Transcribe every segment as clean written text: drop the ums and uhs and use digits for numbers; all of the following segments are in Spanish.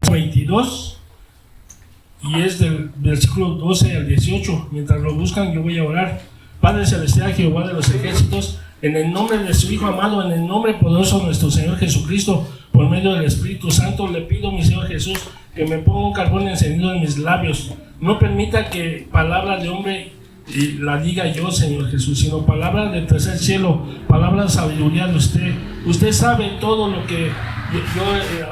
22 y es del versículo 12 al 18. Mientras lo buscan, yo voy a orar. Padre Celestial, Jehová de los ejércitos, en el nombre de su Hijo amado, en el nombre poderoso de nuestro Señor Jesucristo, por medio del Espíritu Santo, le pido, mi Señor Jesús, que me ponga un carbón encendido en mis labios. No permita que palabra de hombre la diga yo, Señor Jesús, sino palabra del tercer cielo, palabra de sabiduría de usted. Usted sabe todo lo que yo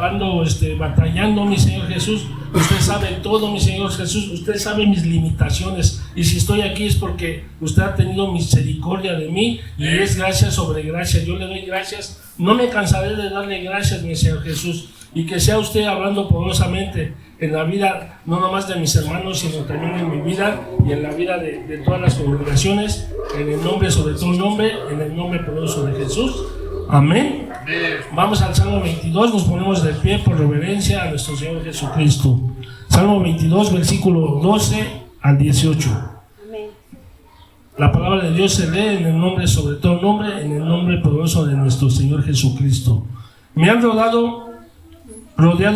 ando batallando, mi Señor Jesús. Usted sabe todo, mi Señor Jesús. Usted sabe mis limitaciones, y si estoy aquí es porque usted ha tenido misericordia de mí, y es gracia sobre gracia. Yo le doy gracias, no me cansaré de darle gracias, mi Señor Jesús, y que sea usted hablando poderosamente en la vida, no nomás de mis hermanos, sino también en mi vida y en la vida de todas las congregaciones, en el nombre, sobre todo nombre, en el nombre poderoso de Jesús. Amén. Vamos al Salmo 22, nos ponemos de pie por reverencia a nuestro Señor Jesucristo. Salmo 22, versículo 12 al 18. Amén. La palabra de Dios se lee en el nombre, sobre todo nombre, en el nombre poderoso de nuestro Señor Jesucristo. Me han rodeado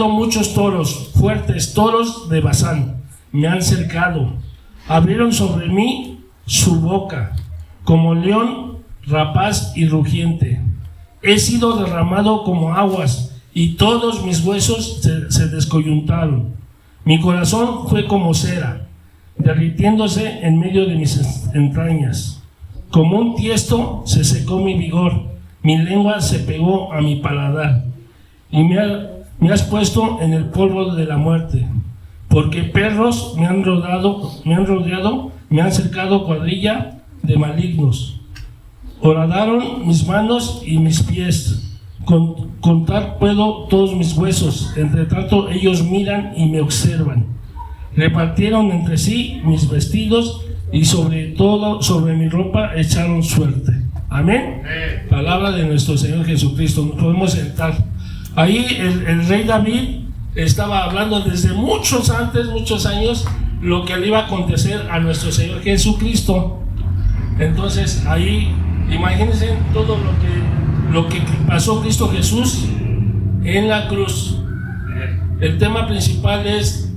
muchos toros, fuertes toros de Basán, me han cercado, abrieron sobre mí su boca, como león rapaz y rugiente. He sido derramado como aguas, y todos mis huesos se descoyuntaron. Mi corazón fue como cera, derritiéndose en medio de mis entrañas. Como un tiesto se secó mi vigor, mi lengua se pegó a mi paladar, y me has puesto en el polvo de la muerte, porque perros me han rodeado, me han cercado cuadrilla de malignos. Horadaron mis manos y mis pies, contar puedo todos mis huesos, entre tanto ellos miran y me observan. Repartieron entre sí mis vestidos, y sobre mi ropa echaron suerte. Amén. Palabra de nuestro Señor Jesucristo. Nos podemos sentar. Ahí el rey David estaba hablando desde muchos años, lo que le iba a acontecer a nuestro Señor Jesucristo. Entonces ahí, imagínense todo lo que pasó Cristo Jesús en la cruz. El tema principal es,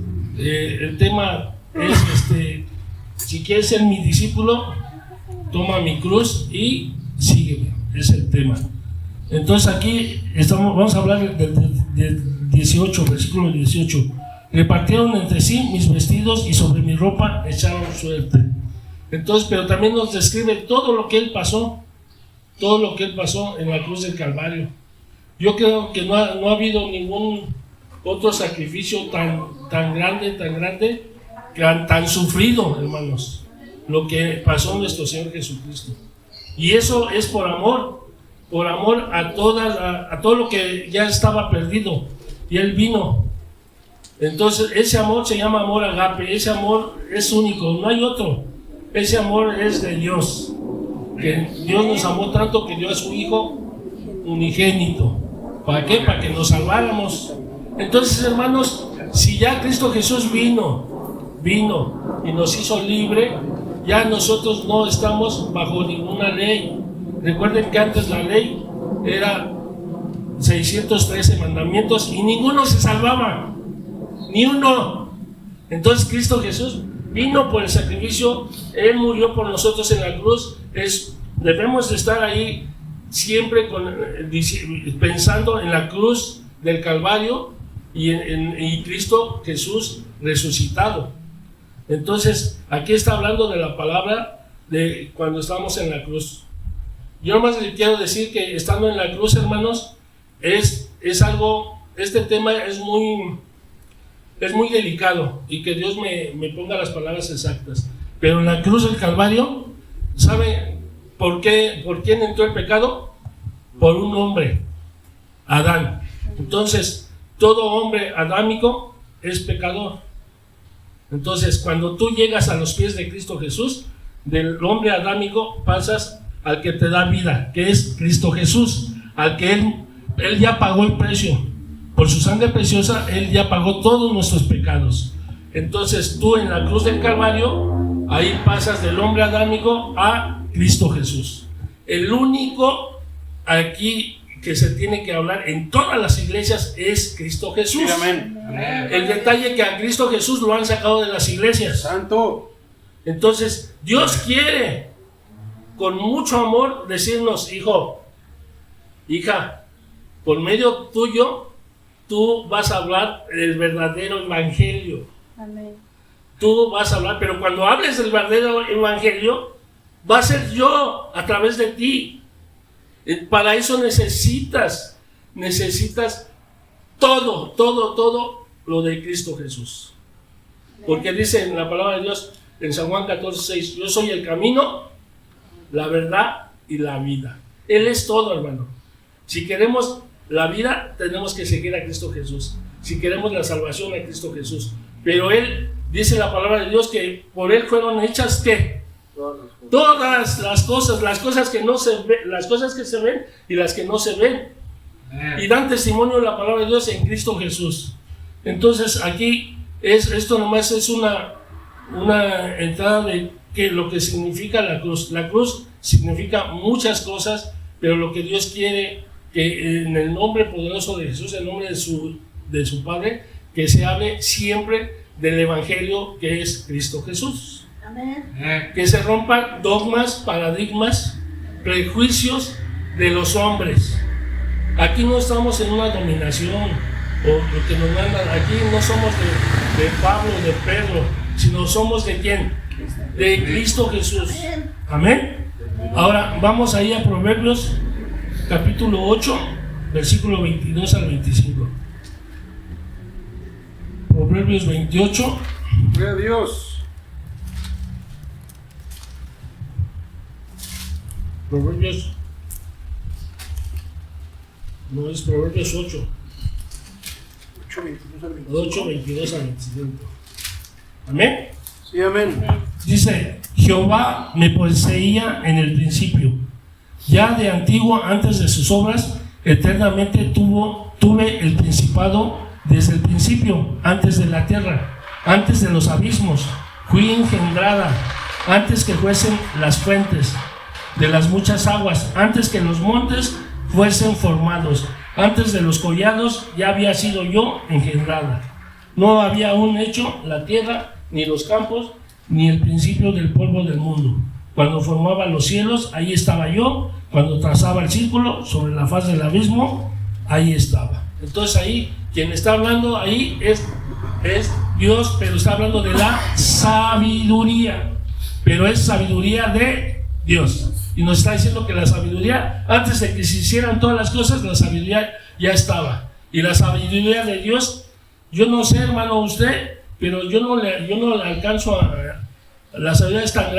si quieres ser mi discípulo, toma mi cruz y sígueme. Es el tema. Entonces aquí vamos a hablar del 18, versículo 18. Repartieron entre sí mis vestidos, y sobre mi ropa echaron suerte. Entonces, pero también nos describe todo lo que él pasó en la cruz del Calvario. Yo creo que no ha habido ningún otro sacrificio tan grande, tan sufrido, hermanos, lo que pasó nuestro Señor Jesucristo. Y eso es por amor a todo lo que ya estaba perdido, y él vino. Entonces ese amor se llama amor agape. Ese amor es único, no hay otro. Ese amor es de Dios, que Dios nos amó tanto que dio a su Hijo unigénito. ¿Para qué? Para que nos salváramos. Entonces, hermanos, si ya Cristo Jesús vino y nos hizo libre, ya nosotros no estamos bajo ninguna ley. Recuerden que antes la ley era 613 mandamientos y ninguno se salvaba, ni uno. Entonces Cristo Jesús vino por el sacrificio, Él murió por nosotros en la cruz. Debemos de estar ahí siempre pensando en la cruz del Calvario y Cristo Jesús resucitado. Entonces aquí está hablando de la palabra de cuando estamos en la cruz. Yo más les quiero decir que estando en la cruz, hermanos, es algo, este tema es muy delicado, y que Dios me ponga las palabras exactas. Pero en la cruz del Calvario, ¿sabe por quién entró el pecado? Por un hombre, Adán. Entonces, todo hombre adámico es pecador. Entonces, cuando tú llegas a los pies de Cristo Jesús, del hombre adámico pasas al que te da vida, que es Cristo Jesús, al que Él ya pagó el precio. Por su sangre preciosa, Él ya pagó todos nuestros pecados. Entonces tú en la cruz del Calvario, ahí pasas del hombre adámico a Cristo Jesús. El único aquí que se tiene que hablar en todas las iglesias es Cristo Jesús. Sí, amén. El detalle que a Cristo Jesús lo han sacado de las iglesias. Santo. Entonces, Dios quiere con mucho amor decirnos, hijo, hija, por medio tuyo, tú vas a hablar del verdadero evangelio. Amén. Tú vas a hablar, pero cuando hables del verdadero evangelio, va a ser yo a través de ti. Para eso necesitas todo lo de Cristo Jesús. Porque dice en la palabra de Dios, en San Juan 14:6, yo soy el camino, la verdad y la vida. Él es todo, hermano. Si queremos la vida, tenemos que seguir a Cristo Jesús. Si queremos la salvación, a Cristo Jesús. Pero Él, dice la palabra de Dios, que por Él fueron hechas, ¿qué? Todas las cosas que no se ven, las cosas que se ven y las que no se ven. Y dan testimonio de la palabra de Dios en Cristo Jesús. Entonces aquí esto nomás es una entrada de lo que significa la cruz. La cruz significa muchas cosas, pero lo que Dios quiere que en el nombre poderoso de Jesús, en el nombre de su Padre, que se hable siempre del evangelio que es Cristo Jesús. Amén. Que se rompan dogmas, paradigmas, prejuicios de los hombres. Aquí no estamos en una dominación o lo que nos mandan. Aquí no somos de Pablo, de Pedro, sino somos de ¿quién? De Cristo Jesús. Amén. Ahora vamos ahí a Proverbios capítulo 8, versículo 22 al 25. Proverbios 28. Gloria a Dios. Proverbios, no es Proverbios 8, 8, 22 al 25. Amén. Sí, amén. Dice, Jehová me poseía en el principio, ya de antiguo, antes de sus obras, eternamente tuve el principado desde el principio, antes de la tierra, antes de los abismos, fui engendrada, antes que fuesen las fuentes de las muchas aguas, antes que los montes fuesen formados, antes de los collados ya había sido yo engendrada. No había aún hecho la tierra, ni los campos, ni el principio del polvo del mundo. Cuando formaba los cielos, ahí estaba yo. Cuando trazaba el círculo sobre la faz del abismo, ahí estaba. Entonces ahí, quien está hablando ahí es Dios, pero está hablando de la sabiduría. Pero es sabiduría de Dios. Y nos está diciendo que la sabiduría, antes de que se hicieran todas las cosas, la sabiduría ya estaba. Y la sabiduría de Dios, yo no sé, hermano, usted, pero yo no le alcanzo a... La sabiduría es tan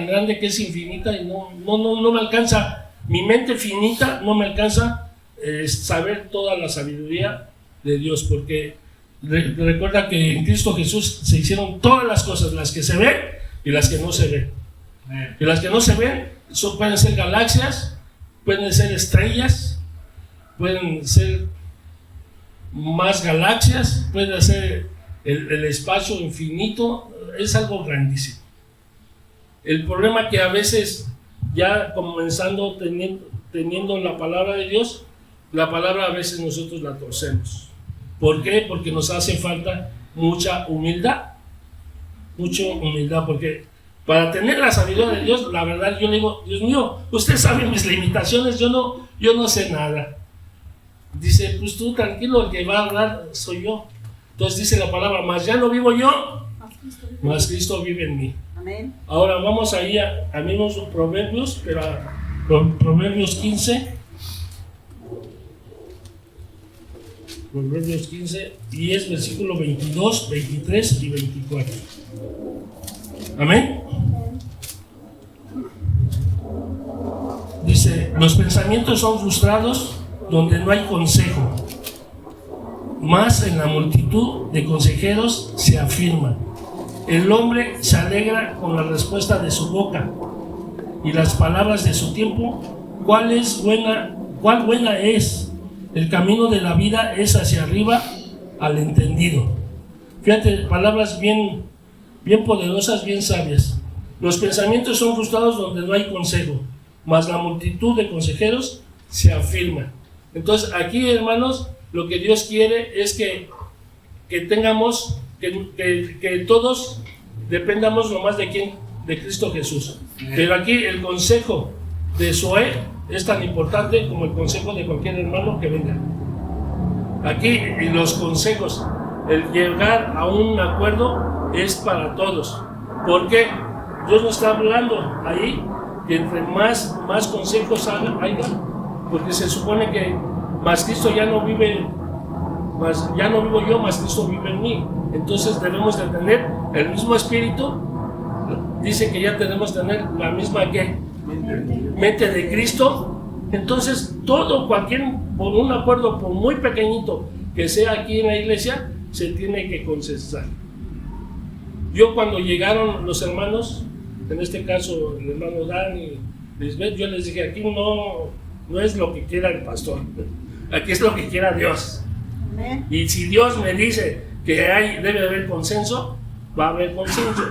grande que es infinita y no me alcanza. Mi mente finita no me alcanza saber toda la sabiduría de Dios, porque recuerda que en Cristo Jesús se hicieron todas las cosas, las que se ven y las que no se ven. Y las que no se ven pueden ser galaxias, pueden ser estrellas, pueden ser más galaxias, puede ser el espacio infinito, es algo grandísimo. El problema que a veces, ya comenzando teniendo la palabra de Dios, la palabra a veces nosotros la torcemos. ¿Por qué? Porque nos hace falta mucha humildad, porque para tener la sabiduría de Dios, la verdad yo le digo, Dios mío, usted sabe mis limitaciones, yo no sé nada. Dice, pues tú tranquilo, el que va a hablar soy yo. Entonces dice la palabra, mas ya no vivo yo, mas Cristo vive en mí. Amén. Ahora vamos ahí a mismos Proverbios, pero a Proverbios 15. Proverbios 15, y es versículo 22, 23 y 24. Amén. Dice, los pensamientos son frustrados donde no hay consejo, mas en la multitud de consejeros se afirma. El hombre se alegra con la respuesta de su boca y las palabras de su tiempo. ¿Cuál buena es? El camino de la vida es hacia arriba al entendido. Fíjate, palabras bien poderosas, bien sabias. Los pensamientos son frustrados donde no hay consejo, mas la multitud de consejeros se afirma. Entonces aquí, hermanos, lo que Dios quiere es que tengamos, que todos dependamos nomás de quién, de Cristo Jesús. Pero aquí el consejo de Zoé es tan importante como el consejo de cualquier hermano que venga. Aquí los consejos, el llegar a un acuerdo es para todos. ¿Por qué? Dios nos está hablando ahí que entre más consejos haya, porque se supone que más Cristo ya no vive, ya no vivo yo, más Cristo vive en mí. Entonces debemos de tener el mismo espíritu. Dice que ya tenemos que tener la misma mente de Cristo. Entonces todo, por un acuerdo, por muy pequeñito que sea aquí en la iglesia, se tiene que consensar. Yo cuando llegaron los hermanos, en este caso el hermano Dan y Lisbeth, yo les dije, aquí no es lo que quiera el pastor, aquí es lo que quiera Dios. Amén. Y si Dios me dice que debe haber consenso, va a haber consenso.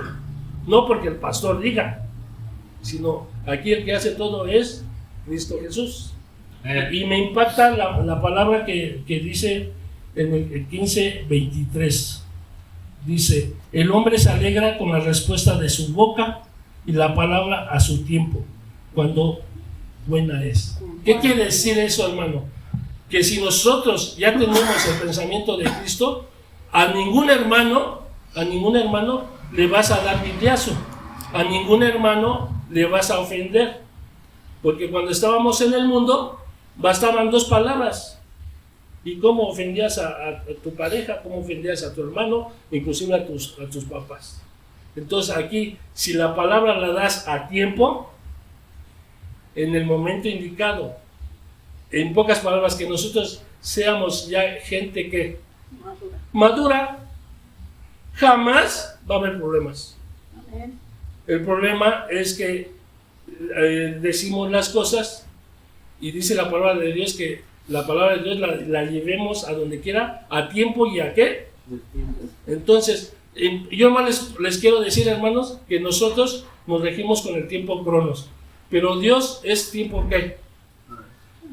No porque el pastor diga, sino aquí el que hace todo es Cristo Jesús. Y me impacta la palabra que dice en el 15:23. Dice, el hombre se alegra con la respuesta de su boca y la palabra a su tiempo, cuando buena es. ¿Qué quiere decir eso, hermano? Que si nosotros ya tenemos el pensamiento de Cristo, a ningún hermano le vas a dar bibliazo, a ningún hermano le vas a ofender, porque cuando estábamos en el mundo bastaban 2 palabras. ¿Y cómo ofendías a tu pareja? ¿Cómo ofendías a tu hermano? Inclusive a tus papás. Entonces aquí, si la palabra la das a tiempo, en el momento indicado, en pocas palabras, que nosotros seamos ya gente que madura, jamás va a haber problemas. El problema es que decimos las cosas y dice la palabra de Dios que la palabra de Dios la llevemos a donde quiera, a tiempo y a qué. Entonces, yo más les quiero decir, hermanos, que nosotros nos regimos con el tiempo cronos, pero Dios es tiempo ¿qué?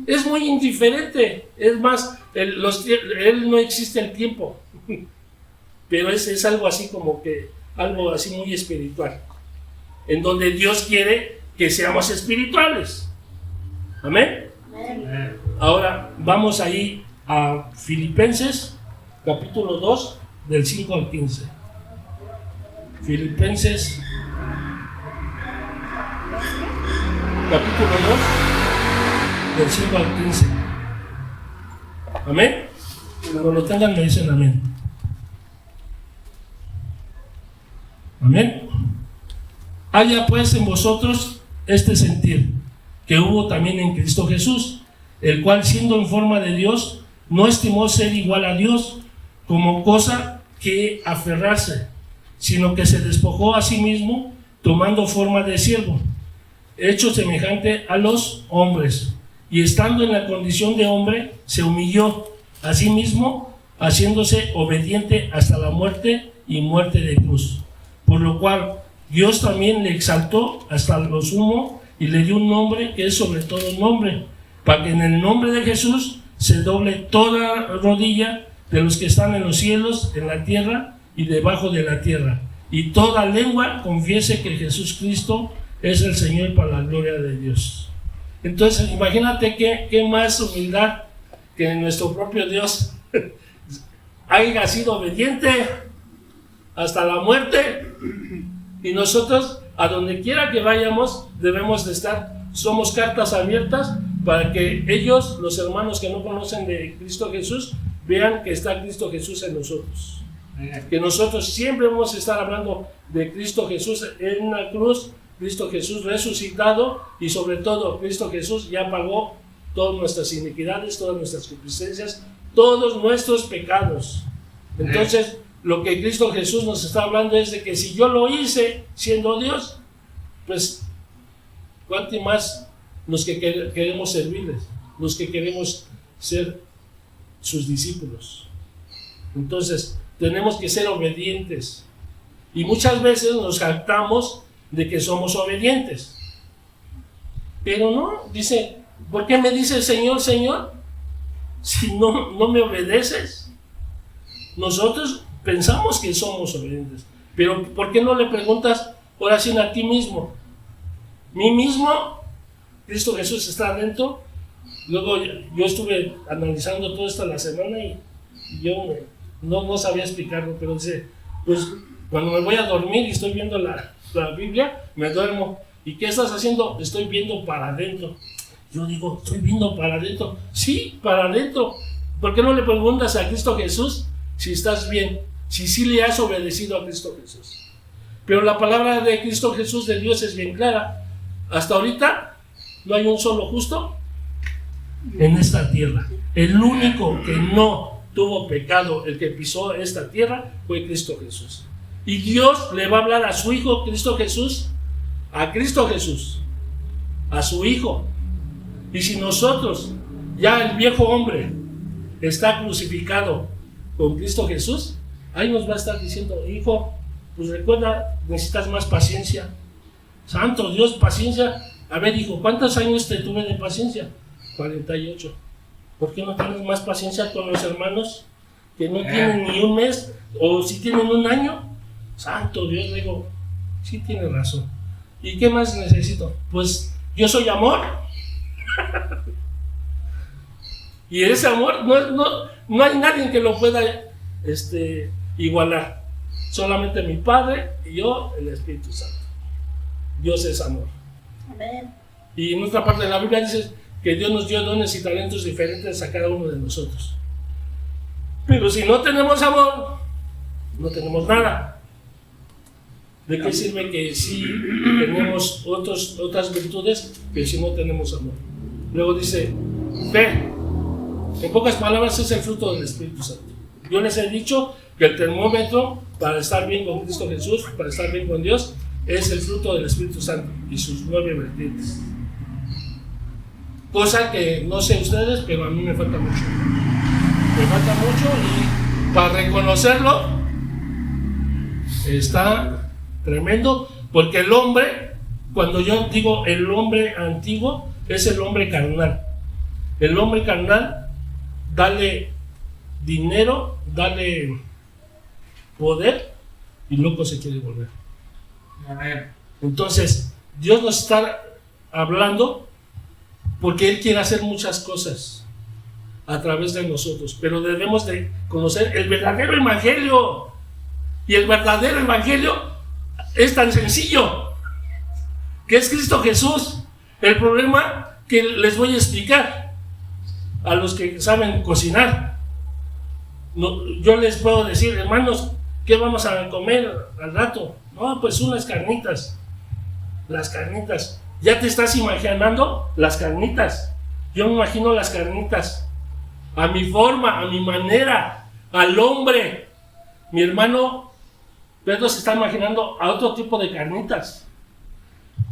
Es muy indiferente. Es más, él no existe el tiempo, pero es algo así como que, algo así muy espiritual, en donde Dios quiere que seamos espirituales. Amén. Ahora vamos ahí a Filipenses capítulo 2 del 5 al 15. Filipenses capítulo 2 del 5 al 15. Amén. Cuando lo tengan me dicen amén. Amén. Haya pues en vosotros este sentir que hubo también en Cristo Jesús, el cual siendo en forma de Dios, no estimó ser igual a Dios como cosa que aferrarse, sino que se despojó a sí mismo, tomando forma de siervo, hecho semejante a los hombres, y estando en la condición de hombre, se humilló a sí mismo, haciéndose obediente hasta la muerte y muerte de cruz, por lo cual Dios también le exaltó hasta lo sumo y le dio un nombre que es sobre todo nombre, para que en el nombre de Jesús se doble toda rodilla de los que están en los cielos, en la tierra y debajo de la tierra, y toda lengua confiese que Jesús Cristo es el Señor, para la gloria de Dios. Entonces imagínate qué más humildad que nuestro propio Dios haya sido obediente hasta la muerte, y nosotros a donde quiera que vayamos debemos de estar, somos cartas abiertas para que ellos, los hermanos que no conocen de Cristo Jesús, vean que está Cristo Jesús en nosotros, que nosotros siempre vamos a estar hablando de Cristo Jesús en la cruz, Cristo Jesús resucitado, y sobre todo Cristo Jesús ya pagó todas nuestras iniquidades, todas nuestras concupiscencias, todos nuestros pecados. Entonces lo que Cristo Jesús nos está hablando es de que si yo lo hice siendo Dios, pues cuánto más los que queremos servirles, los que queremos ser sus discípulos. Entonces tenemos que ser obedientes, y muchas veces nos jactamos de que somos obedientes, pero no, dice, ¿por qué me dice Señor, Señor? si no me obedeces? Nosotros pensamos que somos obedientes, pero ¿por qué no le preguntas ahora sí a ti mismo? Mí mismo, Cristo Jesús está adentro. Luego yo estuve analizando todo esto la semana y yo no sabía explicarlo, pero dice, pues cuando me voy a dormir y estoy viendo la Biblia, me duermo. ¿Y qué estás haciendo? Estoy viendo para adentro. Yo digo, ¿estoy viendo para adentro? Sí, para adentro. ¿Por qué no le preguntas a Cristo Jesús si estás bien? Si sí le has obedecido a Cristo Jesús. Pero la palabra de Cristo Jesús, de Dios, es bien clara. Hasta ahorita no hay un solo justo en esta tierra. El único que no tuvo pecado, el que pisó esta tierra, fue Cristo Jesús. Y Dios le va a hablar a su Hijo, Cristo Jesús, a Cristo Jesús, a su Hijo. Y si nosotros, ya el viejo hombre, está crucificado con Cristo Jesús, ahí nos va a estar diciendo, hijo, pues recuerda, necesitas más paciencia. Santo Dios, paciencia. A ver, hijo, ¿cuántos años te tuve de paciencia? 48. ¿Por qué no tienes más paciencia con los hermanos que no tienen ni un mes, o si tienen un año? Santo Dios, digo, sí tiene razón. ¿Y qué más necesito? Pues yo soy amor. Y ese amor no hay nadie que lo pueda igualar. Solamente mi Padre y yo, el Espíritu Santo. Dios es amor. Amén. Y en otra parte de la Biblia dice que Dios nos dio dones y talentos diferentes a cada uno de nosotros. Pero si no tenemos amor, no tenemos nada. ¿De qué sirve que sí tenemos otras virtudes, pero si no tenemos amor? Luego dice, fe. En pocas palabras, es el fruto del Espíritu Santo. Yo les he dicho que el termómetro para estar bien con Cristo Jesús, para estar bien con Dios, es el fruto del Espíritu Santo y sus 9 vertientes. Cosa que no sé ustedes, pero a mí me falta mucho. Me falta mucho, y para reconocerlo está tremendo, porque el hombre, cuando yo digo el hombre antiguo, es el hombre carnal. El hombre carnal, dale dinero, dale poder y loco se quiere volver. Amén. Entonces, Dios nos está hablando porque Él quiere hacer muchas cosas a través de nosotros, pero debemos de conocer el verdadero evangelio. Y el verdadero evangelio es tan sencillo, que es Cristo Jesús. El problema que les voy a explicar a los que saben cocinar, yo les puedo decir, hermanos, ¿qué vamos a comer al rato? No, pues unas carnitas. Las carnitas. ¿Ya te estás imaginando las carnitas? Yo me imagino las carnitas a mi forma, a mi manera, al hombre. Mi hermano Pedro se está imaginando a otro tipo de carnitas.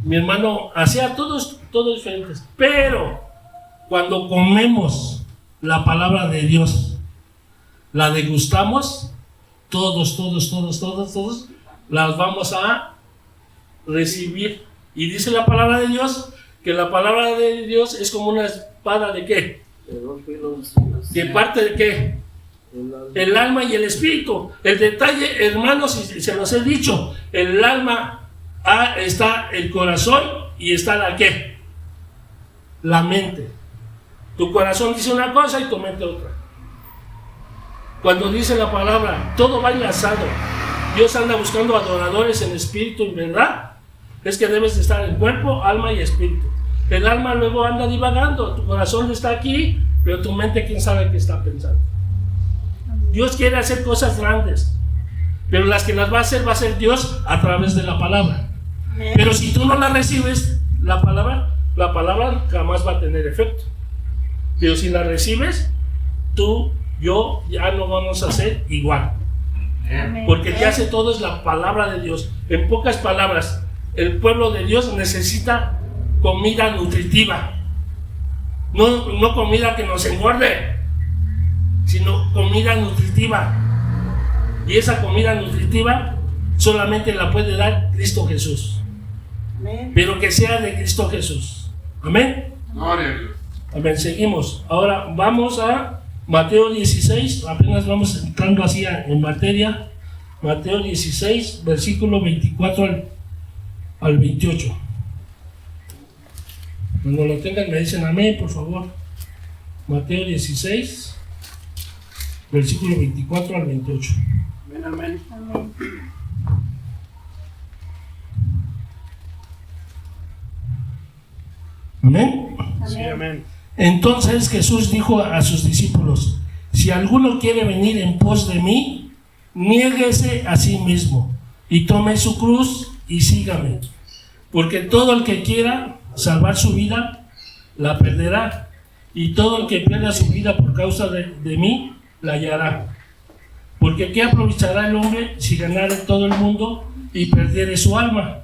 Mi hermano hacía todos diferentes. Pero cuando comemos la palabra de Dios, la degustamos, todos las vamos a recibir. Y dice la palabra de Dios que la palabra de Dios es como una espada de ¿qué? ¿Que parte de qué? El alma y el espíritu. El detalle, hermanos, y se los he dicho, el alma está el corazón y está la ¿qué? La mente. Tu corazón dice una cosa y tu mente otra. Cuando dice la palabra, todo va enlazado. Dios anda buscando adoradores en espíritu y verdad. Es que debes de estar en cuerpo, alma y espíritu. El alma luego anda divagando. Tu corazón está aquí, pero tu mente, quién sabe qué está pensando. Dios quiere hacer cosas grandes, pero las que las va a hacer Dios a través de la palabra. Pero si tú no la recibes, la palabra jamás va a tener efecto. Pero si la recibes, tú, yo, ya no vamos a ser igual. Porque el que hace todo es la palabra de Dios. En pocas palabras, el pueblo de Dios necesita comida nutritiva. No comida que nos engorde, sino comida nutritiva. Y esa comida nutritiva solamente la puede dar Cristo Jesús. Amén. Pero que sea de Cristo Jesús. Amén. Gloria a Dios. Amén. Seguimos. Ahora vamos a Mateo 16, apenas vamos entrando así en materia. Mateo 16, versículo 24 al 28. Cuando lo tengan me dicen amén, por favor. Mateo 16, versículo 24 al 28. Amén, amén. Amén. Amén. Sí, amén. Entonces Jesús dijo a sus discípulos: si alguno quiere venir en pos de mí, niéguese a sí mismo y tome su cruz y sígame. Porque todo el que quiera salvar su vida, la perderá. Y todo el que pierda su vida por causa de mí, la hallará. Porque ¿qué aprovechará el hombre si ganare todo el mundo y perdiere su alma?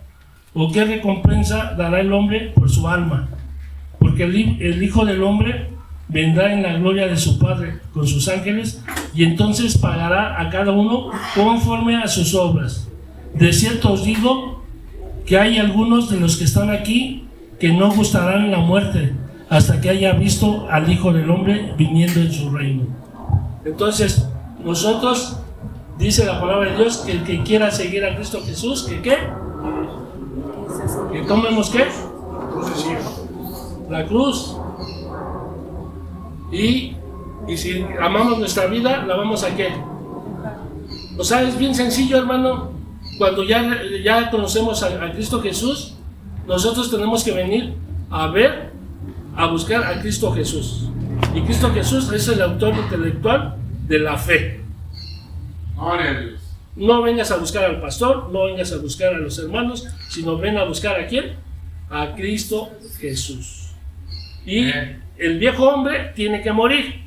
¿O qué recompensa dará el hombre por su alma? Porque el Hijo del Hombre vendrá en la gloria de su Padre con sus ángeles, y entonces pagará a cada uno conforme a sus obras. De cierto os digo que hay algunos de los que están aquí que no gustarán la muerte hasta que haya visto al Hijo del Hombre viniendo en su reino. Entonces, nosotros, dice la palabra de Dios, que el que quiera seguir a Cristo Jesús, ¿que qué? ¿Que tomemos qué? La cruz. Y si amamos nuestra vida, la vamos a qué? O sea, es bien sencillo, hermano. Cuando ya conocemos a Cristo Jesús, nosotros tenemos que venir a buscar a Cristo Jesús. Y Cristo Jesús es el autor intelectual de la fe. Gloria a Dios. No vengas a buscar al pastor, no vengas a buscar a los hermanos, sino ven a buscar ¿a quién? A Cristo Jesús. Y el viejo hombre tiene que morir.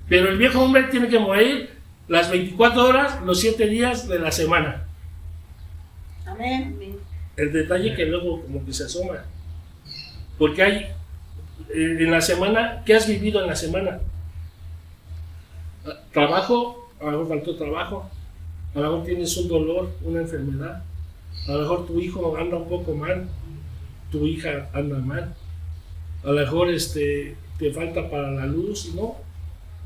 Pero el viejo hombre tiene que morir las 24 horas, los 7 días de la semana. Amén. El detalle que luego como que se asoma. Porque hay en la semana, ¿qué has vivido en la semana? Trabajo, a lo mejor faltó trabajo, a lo mejor tienes un dolor, una enfermedad, a lo mejor tu hijo anda un poco mal, tu hija anda mal, a lo mejor te falta para la luz, ¿no?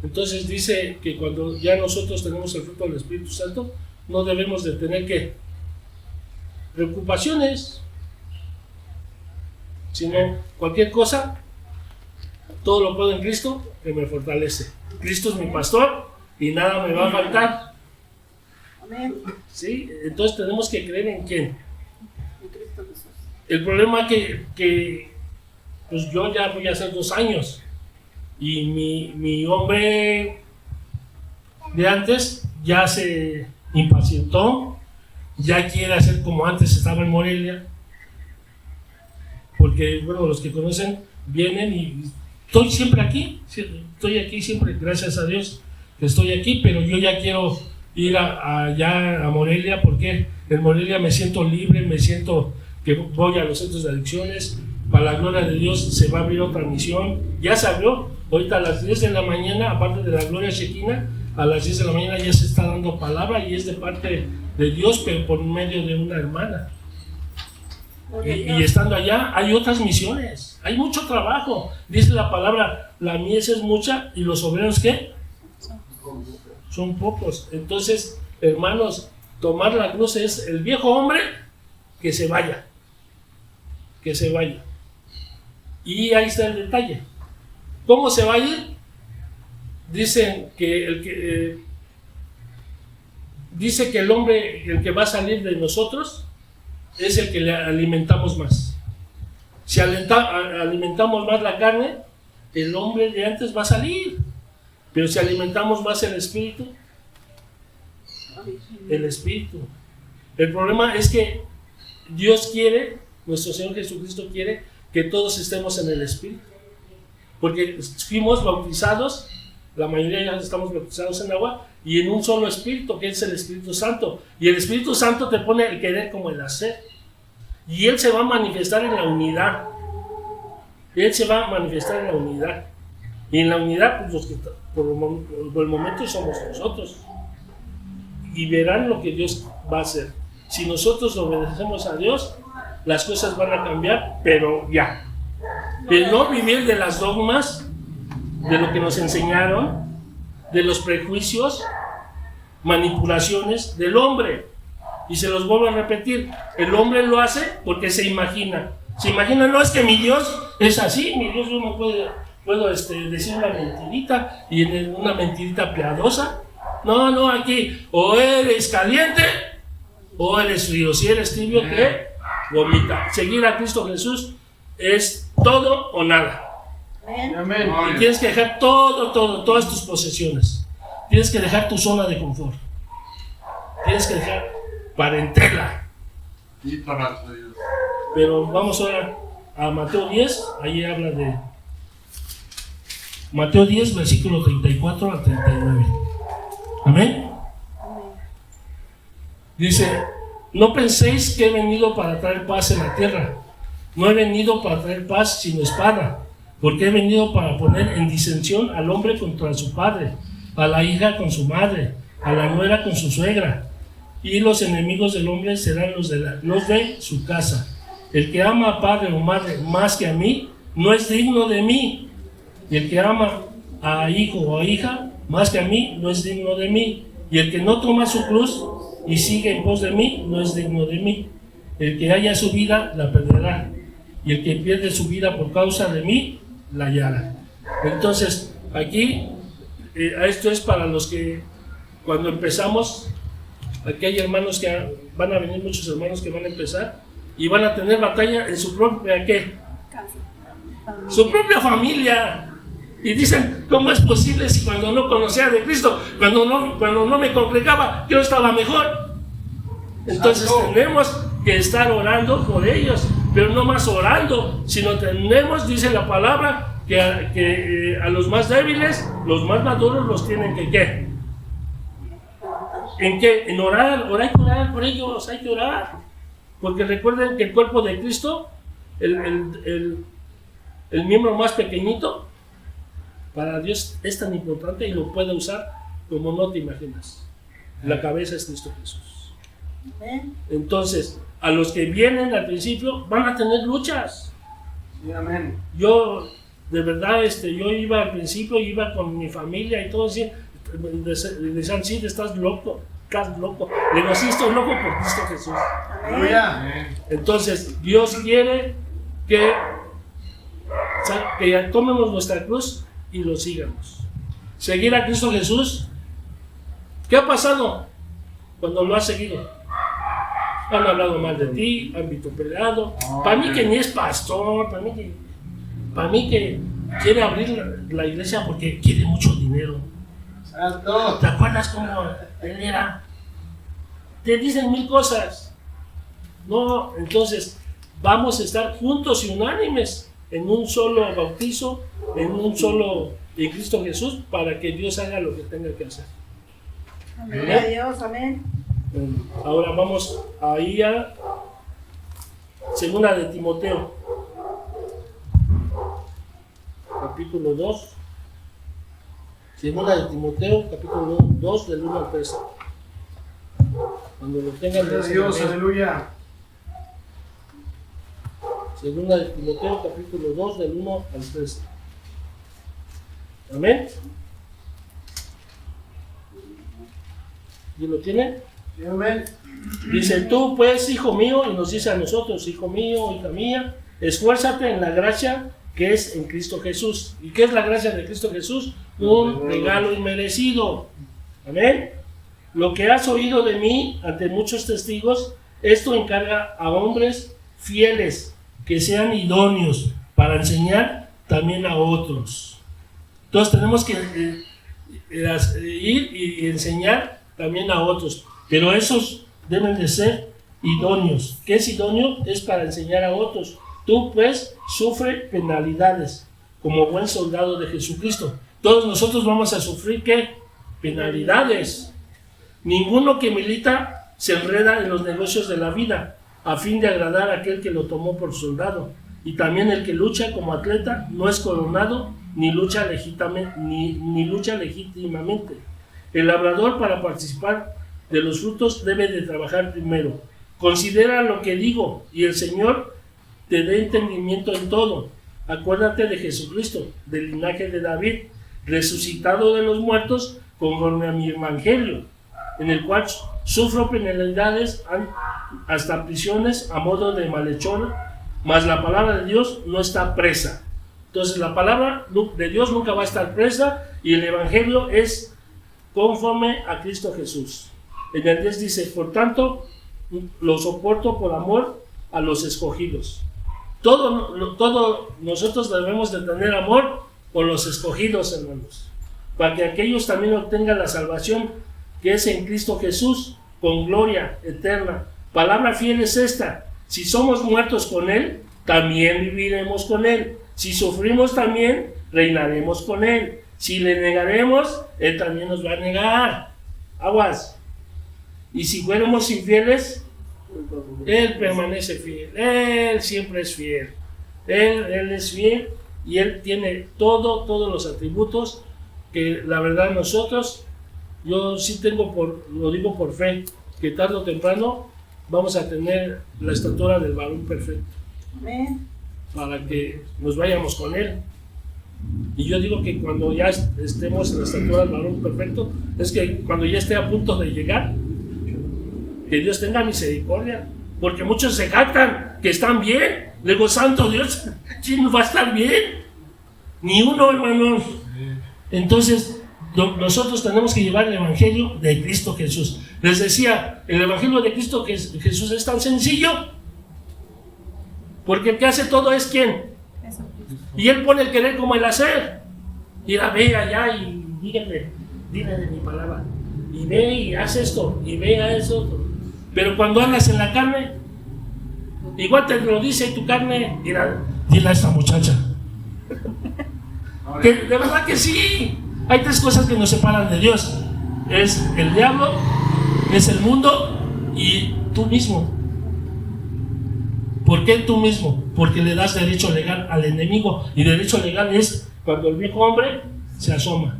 Entonces dice que cuando ya nosotros tenemos el fruto del Espíritu Santo, no debemos de tener ¿qué? Preocupaciones, sino cualquier cosa, todo lo puedo en Cristo que me fortalece. Cristo es mi pastor y nada me va a faltar. Amén. ¿Sí? Entonces tenemos que creer en quién. En Cristo Jesús. El problema que pues yo ya voy a hacer 2 años y mi hombre de antes ya se impacientó, ya quiere hacer como antes estaba en Morelia, porque bueno, los que conocen vienen y estoy siempre aquí, estoy aquí siempre, gracias a Dios que estoy aquí, pero yo ya quiero ir allá a Morelia, porque en Morelia me siento libre, me siento que voy a los centros de adicciones. Para la gloria de Dios se va a abrir otra misión, ya se abrió, ahorita a las 10 de la mañana, aparte de la gloria Shekinah, a las 10 de la mañana ya se está dando palabra y es de parte de Dios, pero por medio de una hermana. Y estando allá hay otras misiones, hay mucho trabajo. Dice la palabra, la mies es mucha y los obreros ¿qué? Son pocos. Entonces, hermanos, tomar la cruz es el viejo hombre que se vaya. Que se vaya. Y ahí está el detalle. ¿Cómo se va a ir? Dicen que dice que el hombre, el que va a salir de nosotros, es el que le alimentamos más. Si alimentamos más la carne, el hombre de antes va a salir. Pero si alimentamos más el espíritu, el problema es que Dios quiere, nuestro Señor Jesucristo quiere que todos estemos en el espíritu, porque fuimos bautizados, la mayoría ya estamos bautizados en agua y en un solo espíritu, que es el Espíritu Santo, y el Espíritu Santo te pone el querer como el hacer, y Él se va a manifestar en la unidad. Él se va a manifestar en la unidad, y en la unidad pues, los que por el momento somos nosotros, y verán lo que Dios va a hacer. Si nosotros obedecemos a Dios, las cosas van a cambiar, pero ya. Pero no vivir de las dogmas, de lo que nos enseñaron, de los prejuicios, manipulaciones del hombre. Y se los vuelvo a repetir, el hombre lo hace porque se imagina. Se imagina, no es que mi Dios es así, mi Dios no puedo decir una mentirita y una mentirita piadosa. No, aquí o eres caliente o eres frío. Si eres tibio, ¿qué? Vomita. Seguir a Cristo Jesús es todo o nada. Amén. Y tienes que dejar todas tus posesiones. Tienes que dejar tu zona de confort. Tienes que dejar parentela. Y para Dios. Pero vamos ahora a Mateo 10. Ahí habla de Mateo 10, versículo 34 al 39. Amén. Dice: no penséis que he venido para traer paz en la tierra. No he venido para traer paz sino espada, porque he venido para poner en disensión al hombre contra su padre, a la hija con su madre, a la nuera con su suegra, y los enemigos del hombre serán los de su casa. El que ama a padre o madre más que a mí, no es digno de mí. Y el que ama a hijo o a hija más que a mí, no es digno de mí. Y el que no toma su cruz y sigue en pos de mí, no es digno de mí. El que haya su vida, la perderá. Y el que pierde su vida por causa de mí, la hallará. Entonces, aquí, esto es para los que, cuando empezamos, aquí hay hermanos que van a venir, muchos hermanos que van a empezar y van a tener batalla en su propia, ¿qué? Su propia familia. Y dicen, ¿cómo es posible si cuando no conocía de Cristo, cuando no me congregaba, yo estaba mejor? Entonces tenemos que estar orando por ellos, pero no más orando, sino tenemos, dice la palabra, que a los más débiles, los más maduros los tienen que ¿qué? ¿En qué? En orar, hay que orar por ellos, hay que orar. Porque recuerden que el cuerpo de Cristo, el miembro más pequeñito, para Dios es tan importante y lo puede usar como no te imaginas. La cabeza es Cristo Jesús. Entonces, a los que vienen al principio van a tener luchas. Sí, amén. Yo, de verdad, yo iba al principio, iba con mi familia y todo así. Decían, sí, estás loco. Le digo, sí, estoy loco por Cristo Jesús. Aleluya. Entonces, Dios quiere que tomemos nuestra cruz y lo sigamos. Seguir a Cristo Jesús. ¿Qué ha pasado cuando lo has seguido? Han hablado mal de ti, han vituperiado. Para mí que ni es pastor, para mí que quiere abrir la iglesia porque quiere mucho dinero. Santo. ¿Te acuerdas cómo él era? Te dicen mil cosas. No, entonces vamos a estar juntos y unánimes en un solo bautizo, en Cristo Jesús, para que Dios haga lo que tenga que hacer. Amén. A Dios, amén. Ahora vamos ahí a Segunda de Timoteo, capítulo 2. Segunda de Timoteo, capítulo 2, del 1 al 13. Cuando lo tengan, Gloria a Dios, aleluya. Segunda de Timoteo, capítulo 2, del 1 al 13. Amén. ¿Y lo tiene? Sí, amén. Dice, tú pues, hijo mío, y nos dice a nosotros, hijo mío, hija mía, esfuérzate en la gracia que es en Cristo Jesús. ¿Y qué es la gracia de Cristo Jesús? Un regalo inmerecido. Amén. Lo que has oído de mí ante muchos testigos, esto encarga a hombres fieles que sean idóneos para enseñar también a otros. Entonces tenemos que ir y enseñar también a otros, pero esos deben de ser idóneos. ¿Qué es idóneo? Es para enseñar a otros. Tú pues sufre penalidades como buen soldado de Jesucristo. Todos nosotros vamos a sufrir ¿qué? Penalidades. Ninguno que milita se enreda en los negocios de la vida a fin de agradar a aquel que lo tomó por soldado. Y también el que lucha como atleta no es coronado ni lucha legítimamente. El labrador, para participar de los frutos, debe de trabajar primero. Considera lo que digo y el Señor te dé entendimiento en todo. Acuérdate de Jesucristo, del linaje de David, resucitado de los muertos conforme a mi evangelio, en el cual sufro penalidades hasta prisiones a modo de malhechor, mas la palabra de Dios no está presa. Entonces la palabra de Dios nunca va a estar presa, y el evangelio es conforme a Cristo Jesús. En el 10 dice: por tanto, lo soporto por amor a los escogidos. Todo nosotros debemos de tener amor por los escogidos, hermanos, para que aquellos también obtengan la salvación que es en Cristo Jesús, con gloria eterna. Palabra fiel es esta: si somos muertos con Él, también viviremos con Él. Si sufrimos, también reinaremos con Él. Si le negaremos, Él también nos va a negar. Aguas. Y si fuéramos infieles, Él permanece fiel. Él siempre es fiel. Él es fiel, y Él tiene todos los atributos que la verdad nosotros, yo sí lo digo por fe, que tarde o temprano vamos a tener la estatura del varón perfecto. Amén. Para que nos vayamos con Él. Y yo digo que cuando ya estemos en la estatura del varón perfecto, es que cuando ya esté a punto de llegar, que Dios tenga misericordia, porque muchos se jactan que están bien. Le digo: santo Dios, ¿quién va a estar bien? Ni uno, hermanos. Entonces nosotros tenemos que llevar el evangelio de Cristo Jesús. Les decía, el evangelio de Cristo Jesús es tan sencillo, porque el que hace todo es ¿quién? Y Él pone el querer como el hacer. Y ve allá y dile de mi palabra, y ve y haz esto, y ve a eso. Pero cuando andas en la carne, igual te lo dice tu carne: dile a esta muchacha. Que de verdad que sí. Hay tres cosas que nos separan de Dios: es el diablo, es el mundo y tú mismo. ¿Por qué tú mismo? Porque le das derecho legal al enemigo, y derecho legal es cuando el viejo hombre se asoma,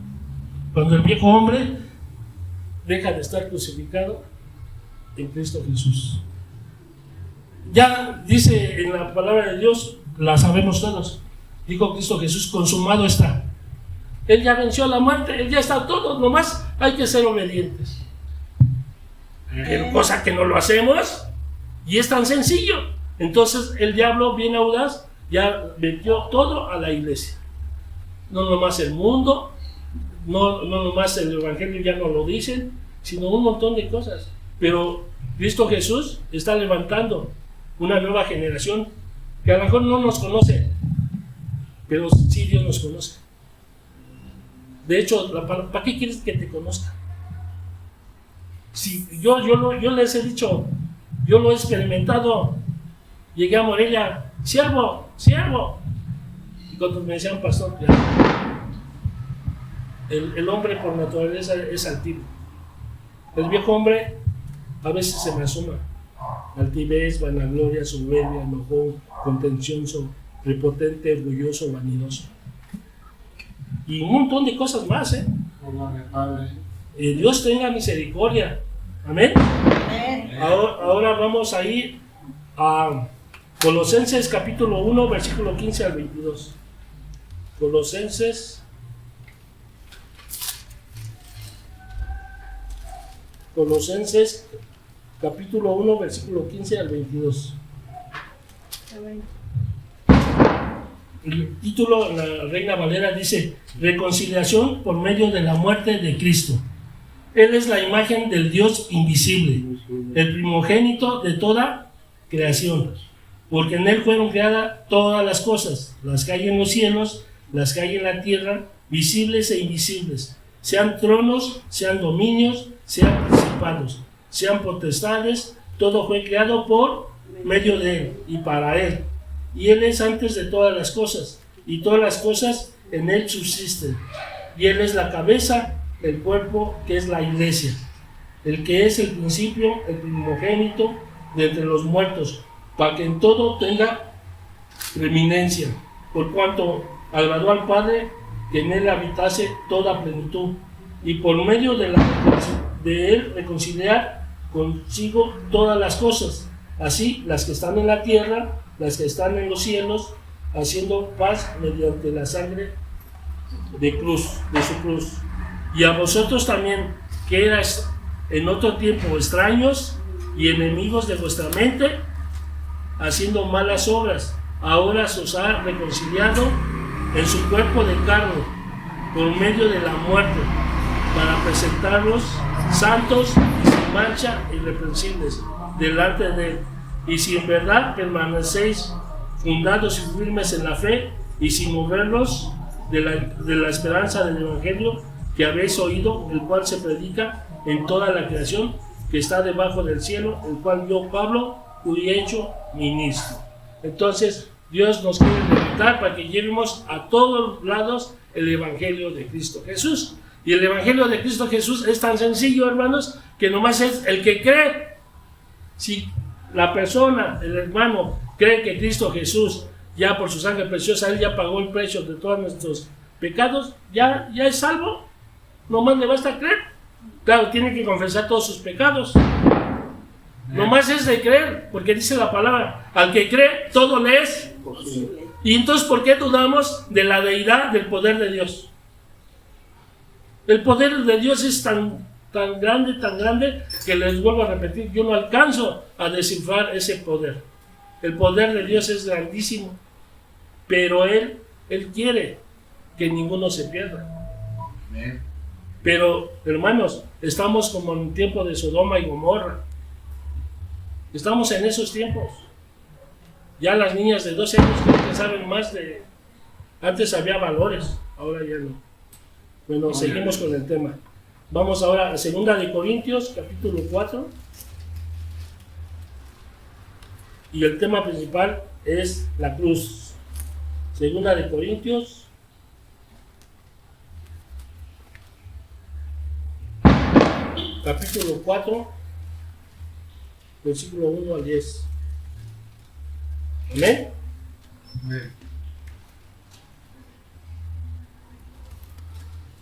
cuando el viejo hombre deja de estar crucificado en Cristo Jesús. Ya dice en la palabra de Dios, la sabemos todos, dijo Cristo Jesús: consumado está. Él ya venció la muerte, Él ya está todo, nomás hay que ser obedientes. Pero cosa que no lo hacemos, y es tan sencillo. Entonces el diablo, bien audaz, ya metió todo a la iglesia. No nomás el mundo, no nomás el evangelio ya no lo dicen, sino un montón de cosas. Pero Cristo Jesús está levantando una nueva generación que a lo mejor no nos conoce, pero sí Dios nos conoce. De hecho, ¿para qué quieres que te conozca? Si yo les he dicho, yo lo he experimentado. Llegué a Morelia: siervo. Y cuando me decían pastor, el hombre por naturaleza es altivo. El viejo hombre a veces se me asoma: altivez, vanagloria, soberbia, enojón, contencioso, prepotente, orgulloso, vanidoso. Y un montón de cosas más, Dios tenga misericordia. Amén. Ahora vamos a ir a Colosenses capítulo 1, versículo 15 al 22. Colosenses capítulo 1, versículo 15 al 22. El título en la Reina Valera dice: reconciliación por medio de la muerte de Cristo. Él es la imagen del Dios invisible, el primogénito de toda creación, porque en Él fueron creadas todas las cosas, las que hay en los cielos, las que hay en la tierra, visibles e invisibles, sean tronos, sean dominios, sean principados, sean potestades. Todo fue creado por medio de Él y para Él. Y Él es antes de todas las cosas, y todas las cosas en Él subsisten. Y Él es la cabeza del cuerpo, que es la iglesia, el que es el principio, el primogénito de entre los muertos, para que en todo tenga preeminencia, por cuanto agradó al Padre que en Él habitase toda plenitud, y por medio de Él reconciliar consigo todas las cosas, así las que están en la tierra, las que están en los cielos, haciendo paz mediante la sangre de su cruz. Y a vosotros también, que erais en otro tiempo extraños y enemigos de vuestra mente, haciendo malas obras, ahora se os ha reconciliado en su cuerpo de carne, por medio de la muerte, para presentarlos santos y sin mancha, irreprensibles, delante de Él. Y si en verdad permanecéis fundados y firmes en la fe, y sin moverlos de la esperanza del Evangelio que habéis oído, el cual se predica en toda la creación que está debajo del cielo, el cual yo, Pablo, fui hecho ministro. Entonces, Dios nos quiere invitar para que llevemos a todos lados el Evangelio de Cristo Jesús. Y el Evangelio de Cristo Jesús es tan sencillo, hermanos, que nomás es el que cree. Si la persona, el hermano, cree que Cristo Jesús, ya por su sangre preciosa, Él ya pagó el precio de todos nuestros pecados, ya es salvo. Nomás le basta creer. Claro, tiene que confesar todos sus pecados. Nomás es de creer, porque dice la palabra, al que cree, todo le es posible. Y entonces, ¿por qué dudamos de la deidad, del poder de Dios? El poder de Dios es tan grande, que les vuelvo a repetir, yo no alcanzo a descifrar ese poder. El poder de Dios es grandísimo, pero Él quiere que ninguno se pierda. Pero, hermanos, estamos como en el tiempo de Sodoma y Gomorra. Estamos en esos tiempos. Ya las niñas de 12 años creo que saben más de... Antes había valores, ahora ya no. Bueno, seguimos con el tema. Vamos ahora a 2 de Corintios, capítulo 4. Y el tema principal es la cruz. 2 de Corintios, capítulo 4, versículo 1 al 10. ¿Amén?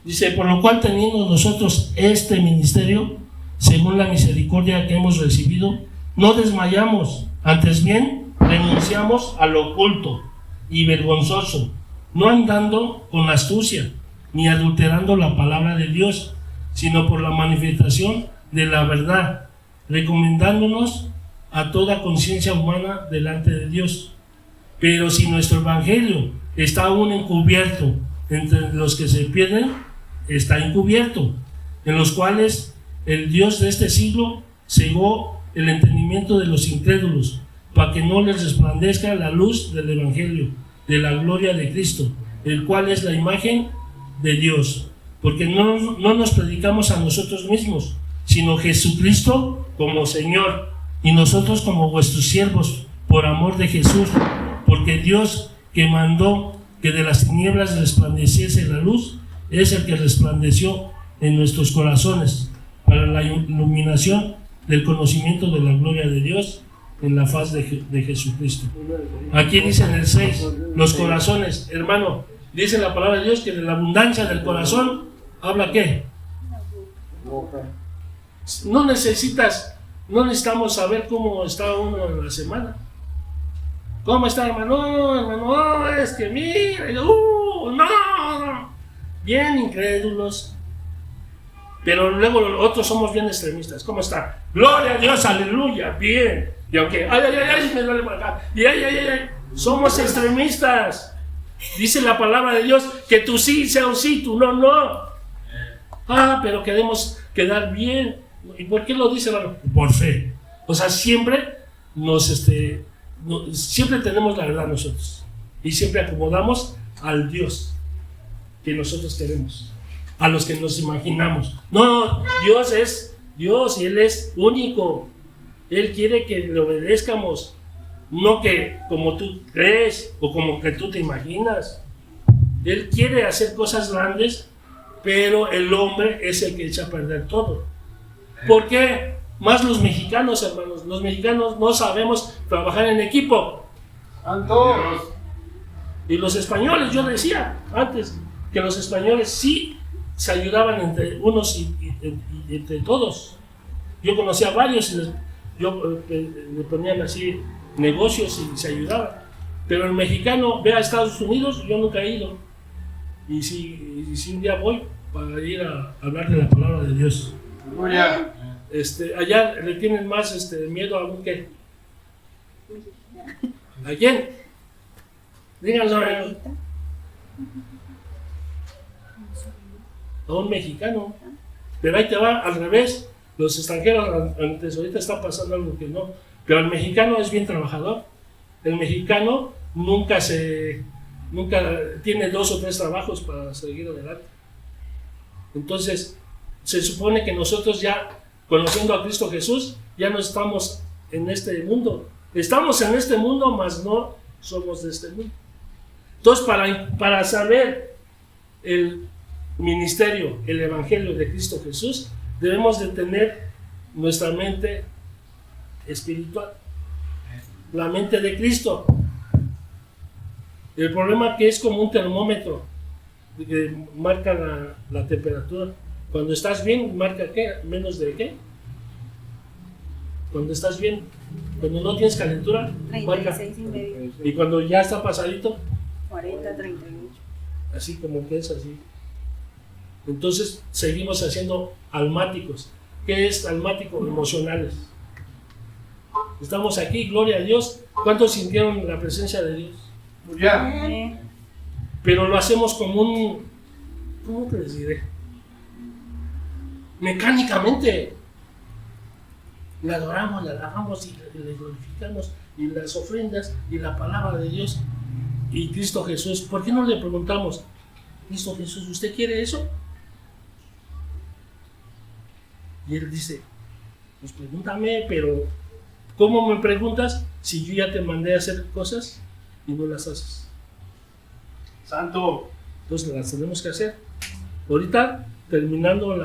Dice, por lo cual teniendo nosotros este ministerio, según la misericordia que hemos recibido, no desmayamos, antes bien renunciamos a lo oculto y vergonzoso, no andando con astucia, ni adulterando la palabra de Dios, sino por la manifestación de la verdad, recomendándonos a toda conciencia humana delante de Dios. Pero si nuestro evangelio está aún encubierto entre los que se pierden, está encubierto, en los cuales el Dios de este siglo cegó el entendimiento de los incrédulos, para que no les resplandezca la luz del evangelio de la gloria de Cristo, el cual es la imagen de Dios. Porque no nos predicamos a nosotros mismos, sino Jesucristo como Señor, y nosotros como vuestros siervos, por amor de Jesús, porque Dios, que mandó que de las tinieblas resplandeciese la luz, es el que resplandeció en nuestros corazones para la iluminación del conocimiento de la gloria de Dios en la faz de Jesucristo. Aquí dice en el 6, los corazones, hermano, dice la palabra de Dios que de la abundancia del corazón habla ¿qué? No necesitamos saber cómo está uno en la semana. ¿Cómo está, hermano? Es que mira, no. Bien incrédulos. Pero luego otros somos bien extremistas. ¿Cómo está? Gloria a Dios, aleluya, bien. Y aunque, me duele por acá. Y somos extremistas. Dice la palabra de Dios que tu sí sea un sí, tu no. Pero queremos quedar bien. ¿Y por qué lo dice, hermano? Por fe. O sea, siempre siempre tenemos la verdad nosotros. Y siempre acomodamos al Dios que nosotros queremos, a los que nos imaginamos. No, Dios es Dios y Él es único. Él quiere que le obedezcamos, no que como tú crees o como que tú te imaginas. Él quiere hacer cosas grandes, pero el hombre es el que echa a perder todo. ¿Por qué? Más los mexicanos, hermanos. Los mexicanos no sabemos trabajar en equipo. ¡Santo! Y los españoles, yo decía antes que los españoles sí se ayudaban entre unos y entre todos. Yo conocía a varios y le ponían así negocios y se ayudaban. Pero el mexicano ve a Estados Unidos, yo nunca he ido. y si un día voy para ir a hablar de la palabra de Dios. Aleluya. Allá le tienen más miedo a un qué. ¿A quién? Díganlo. A un mexicano. Pero ahí te va al revés. Los extranjeros antes ahorita está pasando algo que no. Pero el mexicano es bien trabajador. El mexicano nunca tiene 2 o 3 trabajos para seguir adelante. Entonces, se supone que nosotros ya, conociendo a Cristo Jesús, ya no estamos en este mundo. Estamos en este mundo, mas no somos de este mundo. Entonces, para saber el ministerio, el evangelio de Cristo Jesús, debemos de tener nuestra mente espiritual, la mente de Cristo. El problema que es como un termómetro que marca la temperatura. Cuando estás bien, marca ¿qué? ¿Menos de qué? Cuando estás bien, cuando no tienes calentura, marca. 36,5. Y cuando ya está pasadito, 40, 38. así como que es así. Entonces seguimos haciendo almáticos. ¿Qué es almático? Emocionales. Estamos aquí, gloria a Dios. ¿Cuántos sintieron la presencia de Dios? Aleluya. Pero lo hacemos como un, ¿cómo te les diré? Mecánicamente. Le adoramos, le alabamos y le glorificamos, y las ofrendas y la palabra de Dios y Cristo Jesús. ¿Por qué no le preguntamos, Cristo Jesús, ¿usted quiere eso? Y él dice, pues pregúntame, pero ¿cómo me preguntas si yo ya te mandé a hacer cosas y no las haces? Santo. Entonces las tenemos que hacer. Ahorita, terminando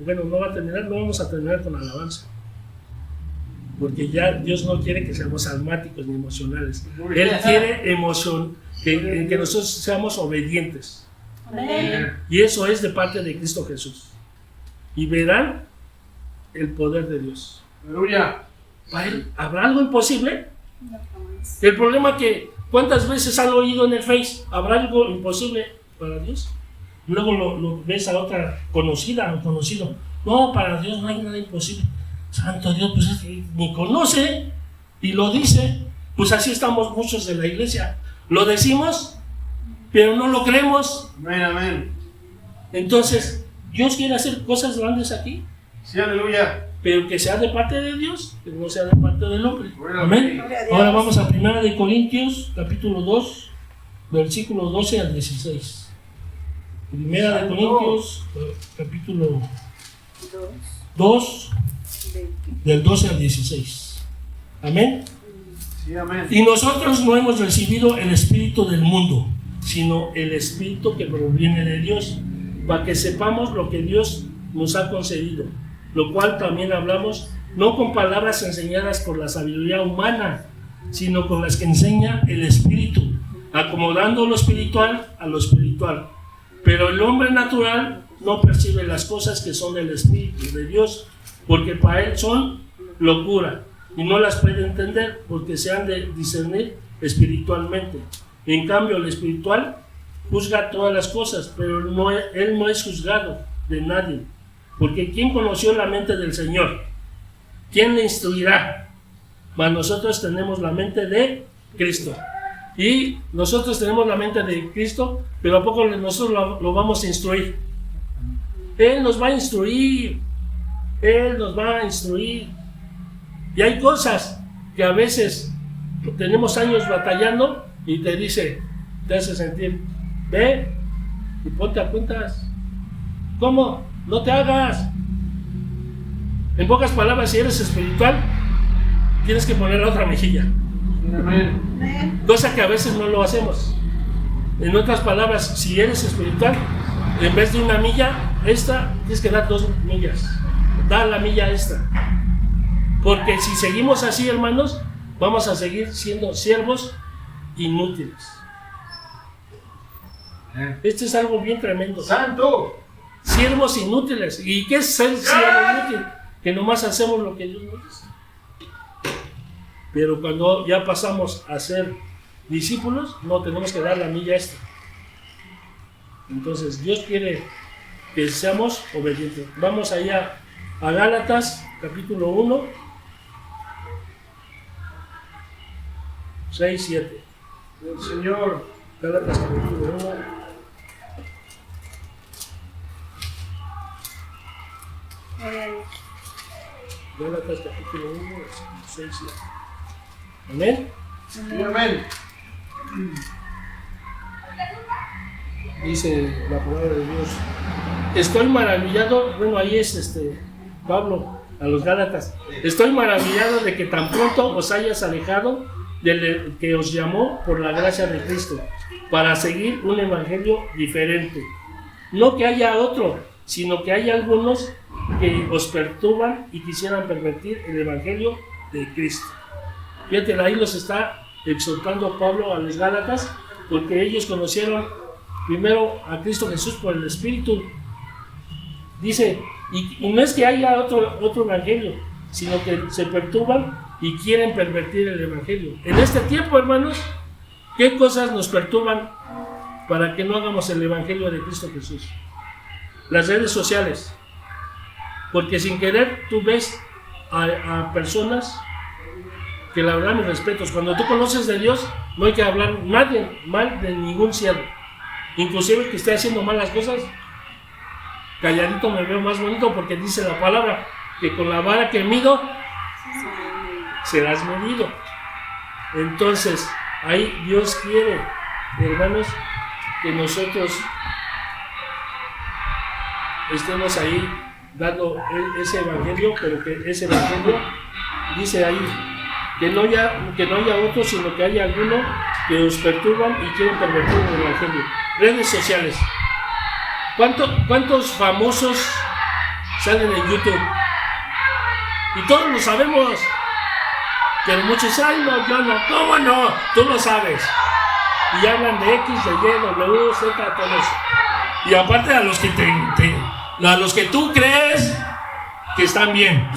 bueno, no va a terminar, no vamos a terminar con alabanza. Porque ya Dios no quiere que seamos almáticos ni emocionales. Él quiere que nosotros seamos obedientes. Amén. Y eso es de parte de Cristo Jesús. Y verán el poder de Dios. Aleluya. ¿Para él habrá algo imposible? No, jamás. El problema que, ¿cuántas veces han oído en el Face? ¿Habrá algo imposible para Dios? Luego lo ves a otra conocida o conocido. No, para Dios no hay nada imposible. Santo Dios, pues es que ni conoce y lo dice. Pues así estamos muchos de la iglesia. Lo decimos, pero no lo creemos. Amén, amén. Entonces, Dios quiere hacer cosas grandes aquí, Sí, aleluya. pero que sea de parte de Dios, que no sea de parte del hombre. Bueno, Amén. Gloria a Dios. Ahora vamos a 1 de Corintios, capítulo 2, versículos 12 al 16. 1 de Corintios, capítulo 2, del 12 al 16. Amén. Sí, amén. Y nosotros no hemos recibido el espíritu del mundo, sino el espíritu que proviene de Dios, para que sepamos lo que Dios nos ha concedido, lo cual también hablamos, no con palabras enseñadas por la sabiduría humana, sino con las que enseña el Espíritu, acomodando lo espiritual a lo espiritual. Pero el hombre natural no percibe las cosas que son del Espíritu de Dios, porque para él son locura, y no las puede entender, porque se han de discernir espiritualmente. En cambio, el espiritual juzga todas las cosas, pero él no es juzgado de nadie. Porque ¿quién conoció la mente del Señor? ¿Quién le instruirá? Mas nosotros tenemos la mente de Cristo. Y nosotros tenemos la mente de Cristo, pero ¿a poco nosotros lo vamos a instruir? Él nos va a instruir. Él nos va a instruir. Y hay cosas que a veces tenemos años batallando y te dice, te hace sentir, ve y ponte a cuentas. ¿Cómo? No te hagas. En pocas palabras, si eres espiritual, tienes que poner la otra mejilla. Amén. Amén. Cosa que a veces no lo hacemos. En otras palabras, si eres espiritual, en vez de una milla, tienes que dar 2 millas. Da la milla extra. Porque si seguimos así, hermanos, vamos a seguir siendo siervos inútiles. Este es algo bien tremendo. Santo. Siervos inútiles. ¿Y qué es ser siervo inútil? Que nomás hacemos lo que Dios nos dice. Pero cuando ya pasamos a ser discípulos, no tenemos que dar la milla extra. Entonces, Dios quiere que seamos obedientes. Vamos allá a Gálatas, capítulo 1, 6, 7. El Señor. Gálatas, capítulo 1. Gloria a Dios. Gálatas, capítulo 1, 6, 7. Amén. Sí, amén. Dice la palabra de Dios. Estoy maravillado, bueno, ahí es Pablo a los Gálatas. Estoy maravillado de que tan pronto os hayas alejado del que os llamó por la gracia de Cristo para seguir un evangelio diferente. No que haya otro, sino que hay algunos que os perturban y quisieran pervertir el evangelio de Cristo. Fíjate, ahí los está exhortando Pablo a los Gálatas, porque ellos conocieron primero a Cristo Jesús por el Espíritu. Dice, y no es que haya otro evangelio, sino que se perturban y quieren pervertir el evangelio. En este tiempo, hermanos, ¿qué cosas nos perturban para que no hagamos el evangelio de Cristo Jesús? Las redes sociales. Porque sin querer tú ves a personas que la verdad mis respetos. Cuando tú conoces de Dios, no hay que hablar nadie mal de ningún siervo. Inclusive que esté haciendo malas cosas, calladito me veo más bonito, porque dice la palabra que con la vara que mido serás medido. Entonces ahí Dios quiere, hermanos, que nosotros estemos ahí dando ese evangelio, pero que ese evangelio dice ahí que no haya otro, sino que haya alguno que os perturban y quieren pervertir el evangelio. Redes sociales. ¿Cuántos famosos salen en YouTube? Y todos lo sabemos. Pero muchos, ay no, yo no, ¿cómo no? Tú lo sabes. Y hablan de X, de Y, W, Z, todo eso. Y aparte a los que a los que tú crees que están bien.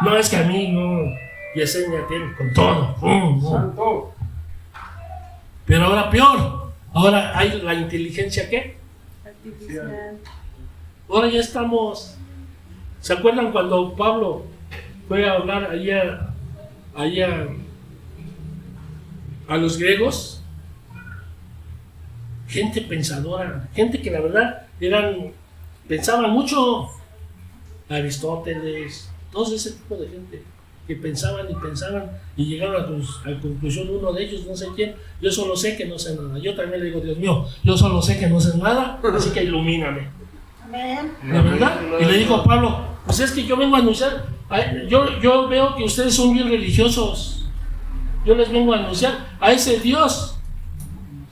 No, es que a mí no. Yesenia tiene con todo. Santo. Pero ahora peor. Ahora hay la inteligencia, ¿qué? Artificial. Ahora ya estamos. ¿Se acuerdan cuando Pablo fue a hablar allá a los griegos? Gente pensadora, gente que la verdad pensaban mucho. Aristóteles, todo ese tipo de gente que pensaban y llegaron a la conclusión. Uno de ellos, no sé quién, yo solo sé que no sé nada. Yo también le digo, Dios mío, yo solo sé que no sé nada, así que ilumíname. Amén. La verdad. Y le dijo a Pablo, pues es que yo vengo a anunciar, yo veo que ustedes son bien religiosos, yo les vengo a anunciar a ese Dios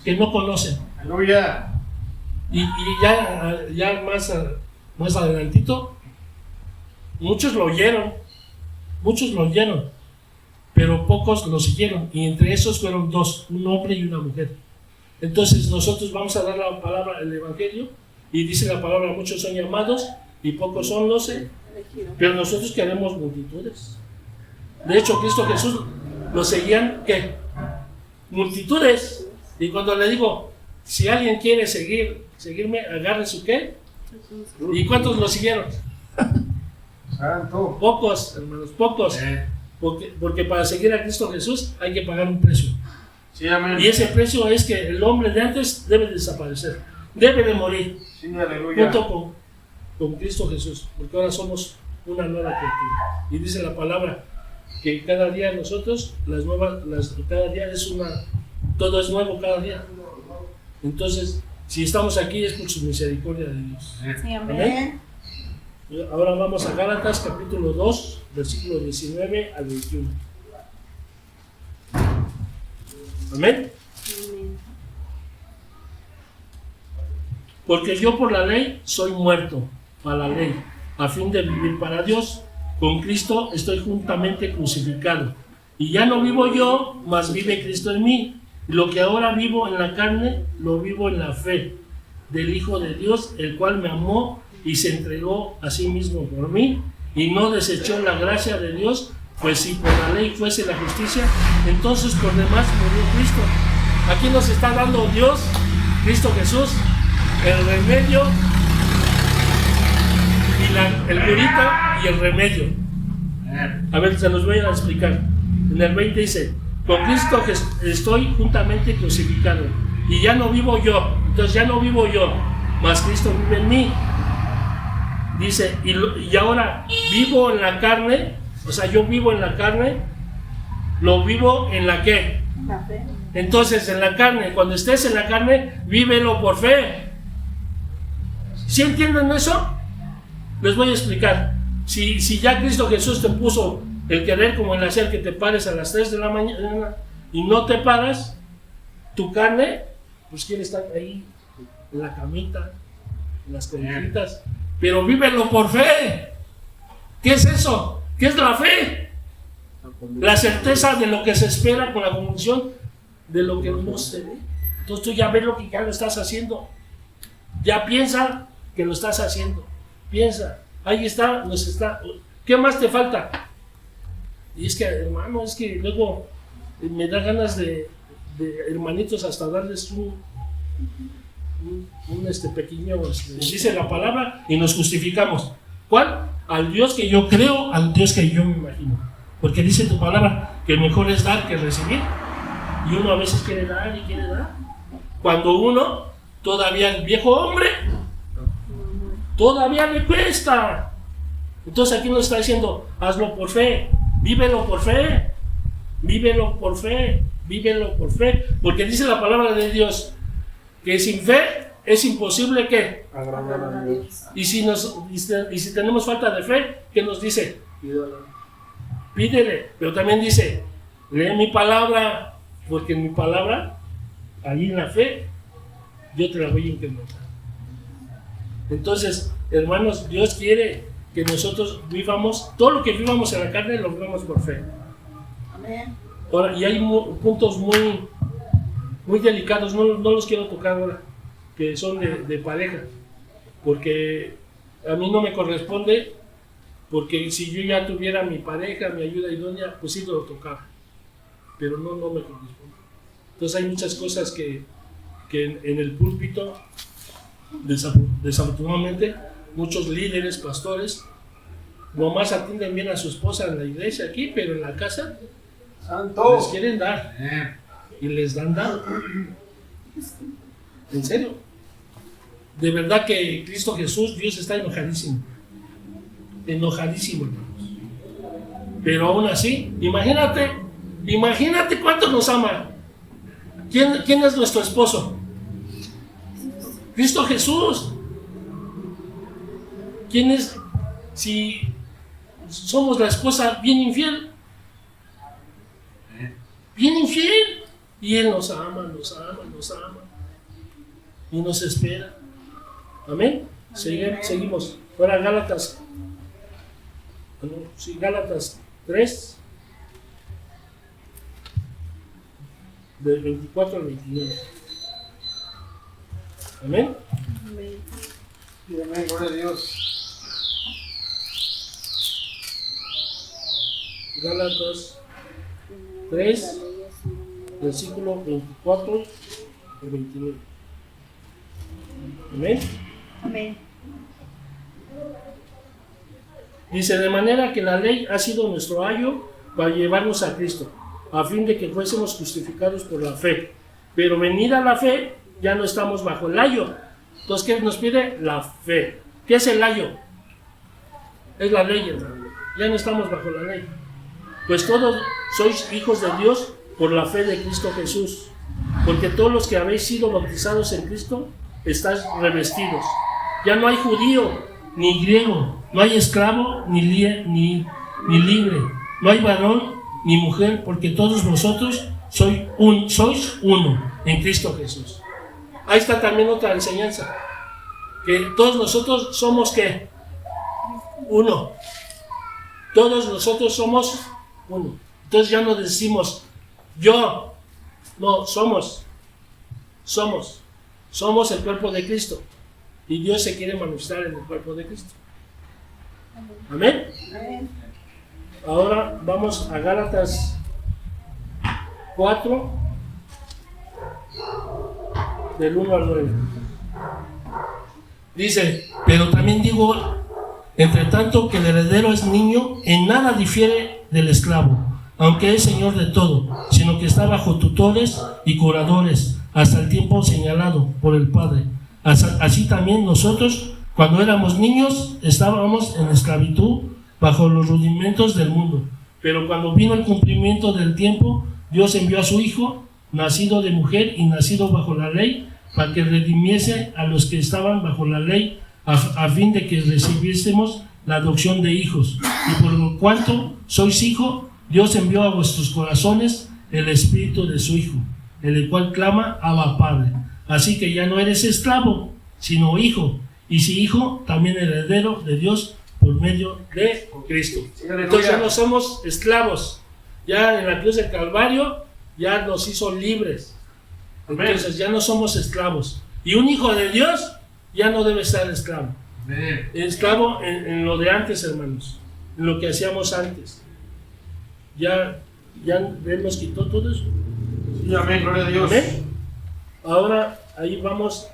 que no conocen. Aleluya. Y ya más adelantito, muchos lo oyeron, pero pocos lo siguieron, y entre esos fueron dos, un hombre y una mujer. Entonces nosotros vamos a dar la palabra, el evangelio, y dice la palabra, muchos son llamados y pocos son los Elegido. pero nosotros queremos multitudes. De hecho, Cristo Jesús lo seguían, ¿qué? Multitudes. Y cuando le digo, si alguien quiere seguirme, agarre su qué. ¿Y cuántos lo siguieron? Santo. Pocos, hermanos, pocos. Porque para seguir a Cristo Jesús hay que pagar un precio. Sí, amén. Y ese precio es que el hombre de antes debe desaparecer, debe de morir, Sí, aleluya. junto con Cristo Jesús, porque ahora somos una nueva criatura. Y dice la palabra que cada día nosotros, cada día todo es nuevo cada día. Entonces, si estamos aquí es por su misericordia de Dios. Sí, Amén. amén. Ahora vamos a Gálatas capítulo 2, versículo 19 al 21. Amén. Amén. Porque yo por la ley soy muerto para la ley, a fin de vivir para Dios. Con Cristo estoy juntamente crucificado. Y ya no vivo yo, mas vive Cristo en mí. Lo que ahora vivo en la carne, lo vivo en la fe del Hijo de Dios, el cual me amó y se entregó a sí mismo por mí, y no desechó la gracia de Dios, pues si por la ley fuese la justicia, entonces por demás murió Cristo. Aquí nos está dando Dios Cristo Jesús, el remedio y el curita y el remedio. A ver, se los voy a explicar. En el 20 dice: con Cristo estoy juntamente crucificado, y ya no vivo yo. Entonces ya no vivo yo, mas Cristo vive en mí. Dice, y ahora vivo en la carne. O sea, yo vivo en la carne. Lo vivo en la ¿qué? La fe. Entonces, en la carne, cuando estés en la carne, vívelo por fe. ¿Sí entienden eso? Les voy a explicar. Si ya Cristo Jesús te puso el querer como el hacer, que te pares a las 3 de la mañana y no te paras, tu carne pues quiere estar ahí en la camita, en las cobijitas, pero vívelo por fe. ¿Qué es eso? ¿Qué es la fe? La certeza de lo que se espera, con la convicción de lo que no se ve. Entonces tú ya ves lo que ya lo estás haciendo. Ya piensa que lo estás haciendo. Piensa, ahí está, nos está. ¿Qué más te falta? Y es que, hermano, es que luego me da ganas de hermanitos hasta darles un pequeño, dice la palabra, y nos justificamos. ¿Cuál? Al Dios que yo creo, al Dios que yo me imagino. Porque dice tu palabra que mejor es dar que recibir. Y uno a veces quiere dar y quiere dar. Cuando uno, todavía el viejo hombre, todavía le cuesta. Entonces aquí nos está diciendo, hazlo por fe, vívelo por fe, vívelo por fe, vívelo por fe. Porque dice la palabra de Dios que sin fe es imposible que Agradar a Dios. y si tenemos falta de fe, ¿qué nos dice? Pídele. Pero también dice, lee mi palabra, porque en mi palabra, allí en la fe, yo te la voy a incrementar. Entonces, hermanos, Dios quiere que nosotros vivamos, todo lo que vivamos en la carne, lo vivamos por fe. Amén. Ahora, y hay puntos muy delicados, no los quiero tocar ahora, que son de pareja, porque a mí no me corresponde, porque si yo ya tuviera mi pareja, mi ayuda idónea, pues sí lo tocaba, pero no me corresponde. Entonces hay muchas cosas que en el púlpito, desafortunadamente, muchos líderes, pastores, nomás atienden bien a su esposa en la iglesia aquí, pero en la casa Santo. les quieren dar y les dan dar. En serio. De verdad que Cristo Jesús, Dios está enojadísimo, hermanos. Pero aún así, imagínate cuánto nos ama. ¿Quién es nuestro esposo? Cristo Jesús. ¿Quién es? Si somos la esposa bien infiel, y Él nos ama y nos espera. Amén. Seguimos. Ahora Gálatas 3, del 24 al 29. Amén. Amén. Y amén, gloria a Dios. Gálatas 3, versículo 24 al 29. Amén. Amén. Dice, de manera que la ley ha sido nuestro ayo para llevarnos a Cristo, a fin de que fuésemos justificados por la fe. Pero venida la fe, ya no estamos bajo el ayo. Entonces, ¿qué nos pide? La fe. ¿Qué es el ayo? Es la ley, hermano. Ya no estamos bajo la ley. Pues todos sois hijos de Dios por la fe de Cristo Jesús. Porque todos los que habéis sido bautizados en Cristo, estáis revestidos. Ya no hay judío ni griego, no hay esclavo ni libre, no hay varón ni mujer, porque todos vosotros sois uno en Cristo Jesús. Ahí está también otra enseñanza, que todos nosotros somos ¿qué? Uno. Todos nosotros somos uno. Entonces ya no decimos yo, no, somos el cuerpo de Cristo, y Dios se quiere manifestar en el cuerpo de Cristo. Amén. Amén. Ahora vamos a Gálatas 4, del 1 al 9. Dice, pero también digo, entre tanto que el heredero es niño, en nada difiere del esclavo, aunque es señor de todo, sino que está bajo tutores y curadores hasta el tiempo señalado por el Padre. Así también nosotros, cuando éramos niños, estábamos en esclavitud bajo los rudimentos del mundo. Pero cuando vino el cumplimiento del tiempo, Dios envió a su Hijo, nacido de mujer y nacido bajo la ley, para que redimiese a los que estaban bajo la ley, a fin de que recibiésemos la adopción de hijos. Y por lo cuanto sois hijo, Dios envió a vuestros corazones el Espíritu de su Hijo, el cual clama, Abba, Padre. Así que ya no eres esclavo, sino hijo, y si hijo, también heredero de Dios por medio de Cristo. Entonces ya no somos esclavos, ya en la cruz del Calvario ya nos hizo libres. Entonces ya no somos esclavos, y un hijo de Dios ya no debe estar esclavo. Esclavo en lo de antes, hermanos, en lo que hacíamos antes. Ya Él nos quitó todo eso. Sí, amén, gloria a Dios. Amén. Ahora ahí vamos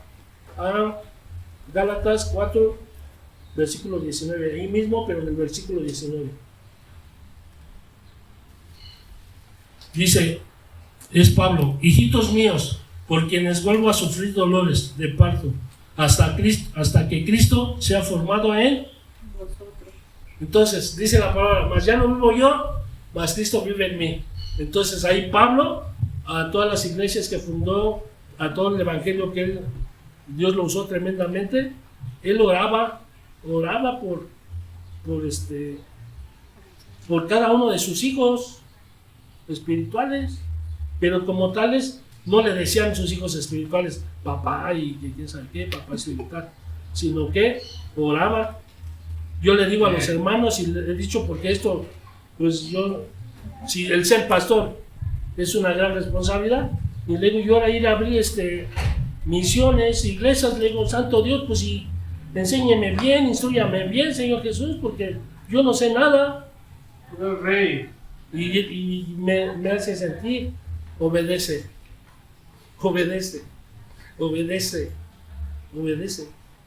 a Gálatas 4, versículo 19, ahí mismo, pero en el versículo 19. Dice, es Pablo, hijitos míos, por quienes vuelvo a sufrir dolores de parto, hasta que Cristo sea formado en Vosotros. Entonces, dice la palabra, mas ya no vivo yo, mas Cristo vive en mí. Entonces ahí Pablo, a todas las iglesias que fundó, a todo el evangelio que Dios lo usó tremendamente, él oraba por cada uno de sus hijos espirituales, pero como tales no le decían sus hijos espirituales papá y quién sabe qué, papá espiritual, sino que oraba. Yo le digo a los hermanos, y le he dicho, porque esto, pues yo, si el ser pastor es una gran responsabilidad, y le digo, yo ahora ir a abrir misiones, iglesias, le digo, Santo Dios, pues y enséñeme bien, instrúyame bien, Señor Jesús, porque yo no sé nada. El Rey. Y me hace sentir, obedece.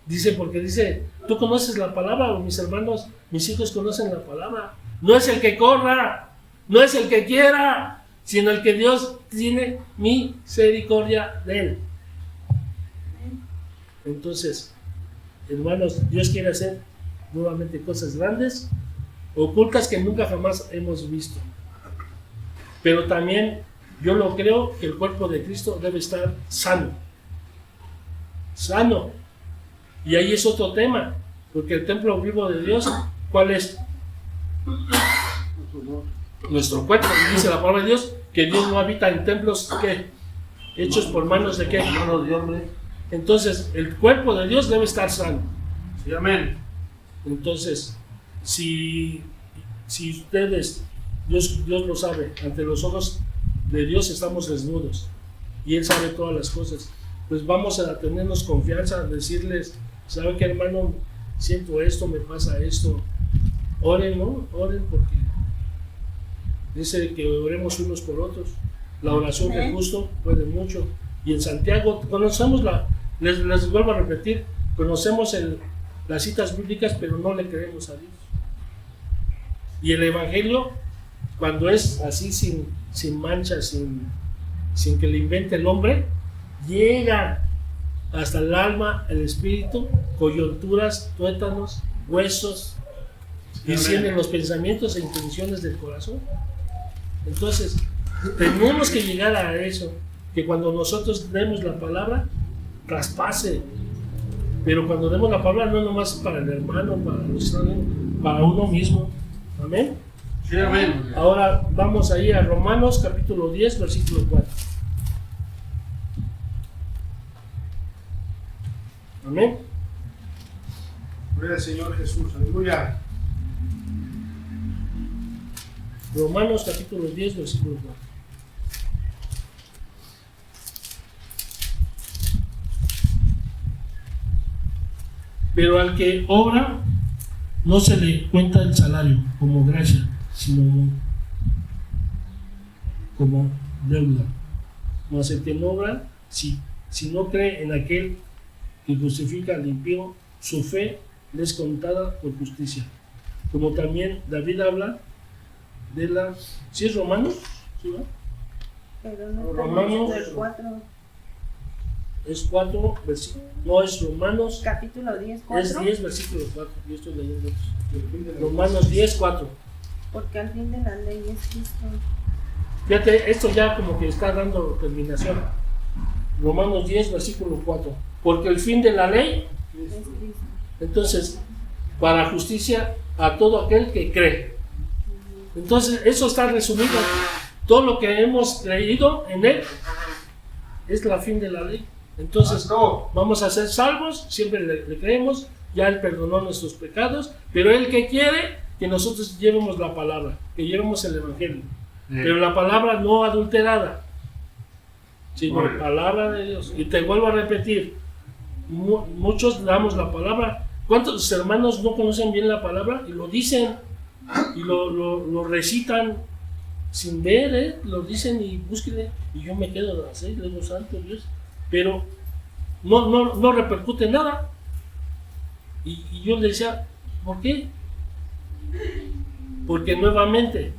Dice, porque dice, tú conoces la palabra, o mis hermanos, mis hijos conocen la palabra. No es el que corra, no es el que quiera, sino el que Dios tiene misericordia de él. Entonces, hermanos, Dios quiere hacer nuevamente cosas grandes, ocultas que nunca jamás hemos visto. Pero también yo lo creo que el cuerpo de Cristo debe estar sano. Y ahí es otro tema, porque el templo vivo de Dios, ¿cuál es? Nuestro cuerpo. Dice la palabra de Dios que Dios no habita en templos ¿qué? Hechos por manos de ¿qué? Manos de hombre. Entonces el cuerpo de Dios debe estar sano. Sí, amén. Entonces si ustedes, Dios lo sabe, ante los ojos de Dios estamos desnudos y Él sabe todas las cosas, pues vamos a tenernos confianza, a decirles, ¿sabe qué, hermano? Siento esto, me pasa esto. Oren, ¿no? Oren, porque dice que oremos unos por otros. La oración del justo puede mucho. Y en Santiago conocemos les vuelvo a repetir, conocemos las citas bíblicas, pero no le creemos a Dios. Y el evangelio, cuando es así sin mancha, sin que le invente el hombre, llega hasta el alma, el espíritu, coyunturas, tuétanos, huesos, discierne los pensamientos e intenciones del corazón. Entonces, tenemos que llegar a eso, que cuando nosotros demos la palabra, traspase. Pero cuando demos la palabra, no nomás para el hermano, para uno mismo. Amén. Sí, amén. Ahora vamos ahí a Romanos capítulo 10, versículo 4. Amén. Gloria al Señor Jesús, aleluya. Romanos capítulo 10, versículo 4. Pero al que obra no se le cuenta el salario como gracia, sino como deuda. Mas el que no obra, si si no cree en aquel que justifica al impío, su fe le es contada por justicia. Como también David habla de la... ¿Sí es Romanos? ¿Sí, no? Pero no está Romanos. diciendo el 4, Es 4 versículos. No, es Romanos. capítulo 10, 4. Es 10 versículos 4. Yo estoy leyendo. Romanos 10, 4. Porque al fin de la ley es Cristo. Fíjate, esto ya como que está dando terminación. Romanos 10, versículo 4. Porque el fin de la ley, Es Cristo. entonces, para justicia a todo aquel que cree. Entonces, eso está resumido. Todo lo que hemos creído en él es la fin de la ley. Entonces, vamos a ser salvos, siempre le creemos, ya él perdonó nuestros pecados, pero él que quiere que nosotros llevemos la palabra, que llevemos el evangelio. Pero la palabra no adulterada, sino la palabra de Dios. Y te vuelvo a repetir, muchos damos la palabra. ¿Cuántos hermanos no conocen bien la palabra? Y lo dicen, y lo recitan sin ver, lo dicen y búsquenle. Y yo me quedo así, le digo, santo Dios. Pero no repercute nada. Y yo le decía, ¿por qué? Porque nuevamente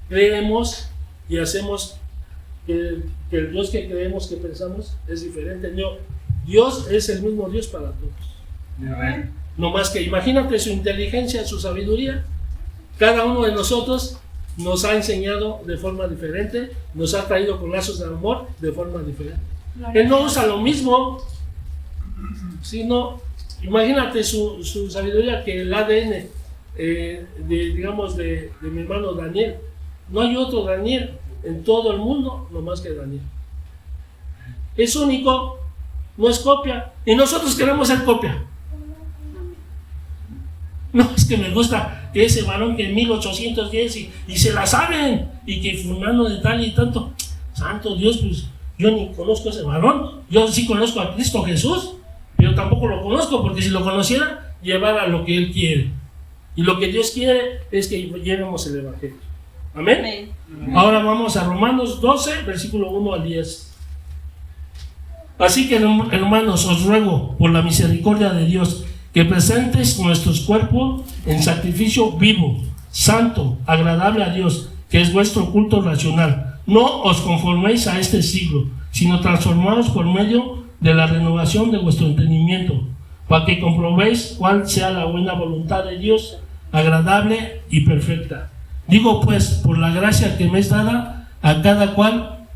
creemos y hacemos que el Dios que creemos, que pensamos, es diferente. No, Dios es el mismo Dios para todos. No más que imagínate su inteligencia, su sabiduría. Cada uno de nosotros nos ha enseñado de forma diferente, nos ha traído con lazos de amor de forma diferente. Él no usa lo mismo, sino, imagínate su sabiduría, que el ADN de mi hermano Daniel. No hay otro Daniel en todo el mundo, no más que Daniel. Es único, no es copia, y nosotros queremos ser copia. No, es que me gusta que ese varón que en 1810 y se la saben, y que fulano de tal y tanto. Santo Dios, pues yo ni conozco a ese varón. Yo sí conozco a Cristo Jesús, pero tampoco lo conozco, porque si lo conociera, llevara lo que Él quiere. Y lo que Dios quiere es que llevemos el Evangelio. ¿Amén? Amén. Ahora vamos a Romanos 12, versículo 1 al 10. Así que, hermanos, os ruego por la misericordia de Dios que presentes nuestros cuerpos en sacrificio vivo, santo, agradable a Dios, que es vuestro culto racional. No os conforméis a este siglo, sino transformaos por medio de la renovación de vuestro entendimiento, para que comprobéis cuál sea la buena voluntad de Dios, agradable y perfecta. Digo pues, por la gracia que me es dada a cada cual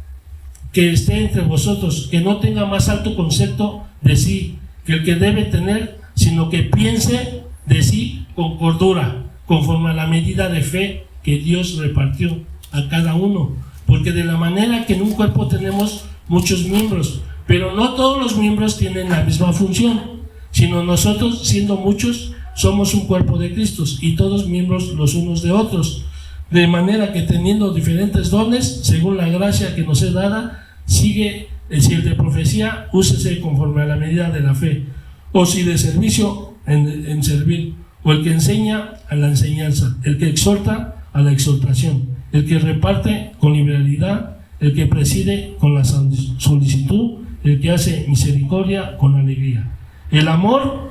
que esté entre vosotros, que no tenga más alto concepto de sí que el que debe tener, sino que piense de sí con cordura, conforme a la medida de fe que Dios repartió a cada uno. Porque de la manera que en un cuerpo tenemos muchos miembros, pero no todos los miembros tienen la misma función, sino nosotros, siendo muchos, somos un cuerpo de Cristo y todos miembros los unos de otros. De manera que teniendo diferentes dones, según la gracia que nos es dada, si el de profecía, úsese conforme a la medida de la fe, o si de servicio, en servir, o el que enseña, a la enseñanza, el que exhorta, a la exhortación, el que reparte con liberalidad, el que preside con la solicitud, el que hace misericordia con alegría. El amor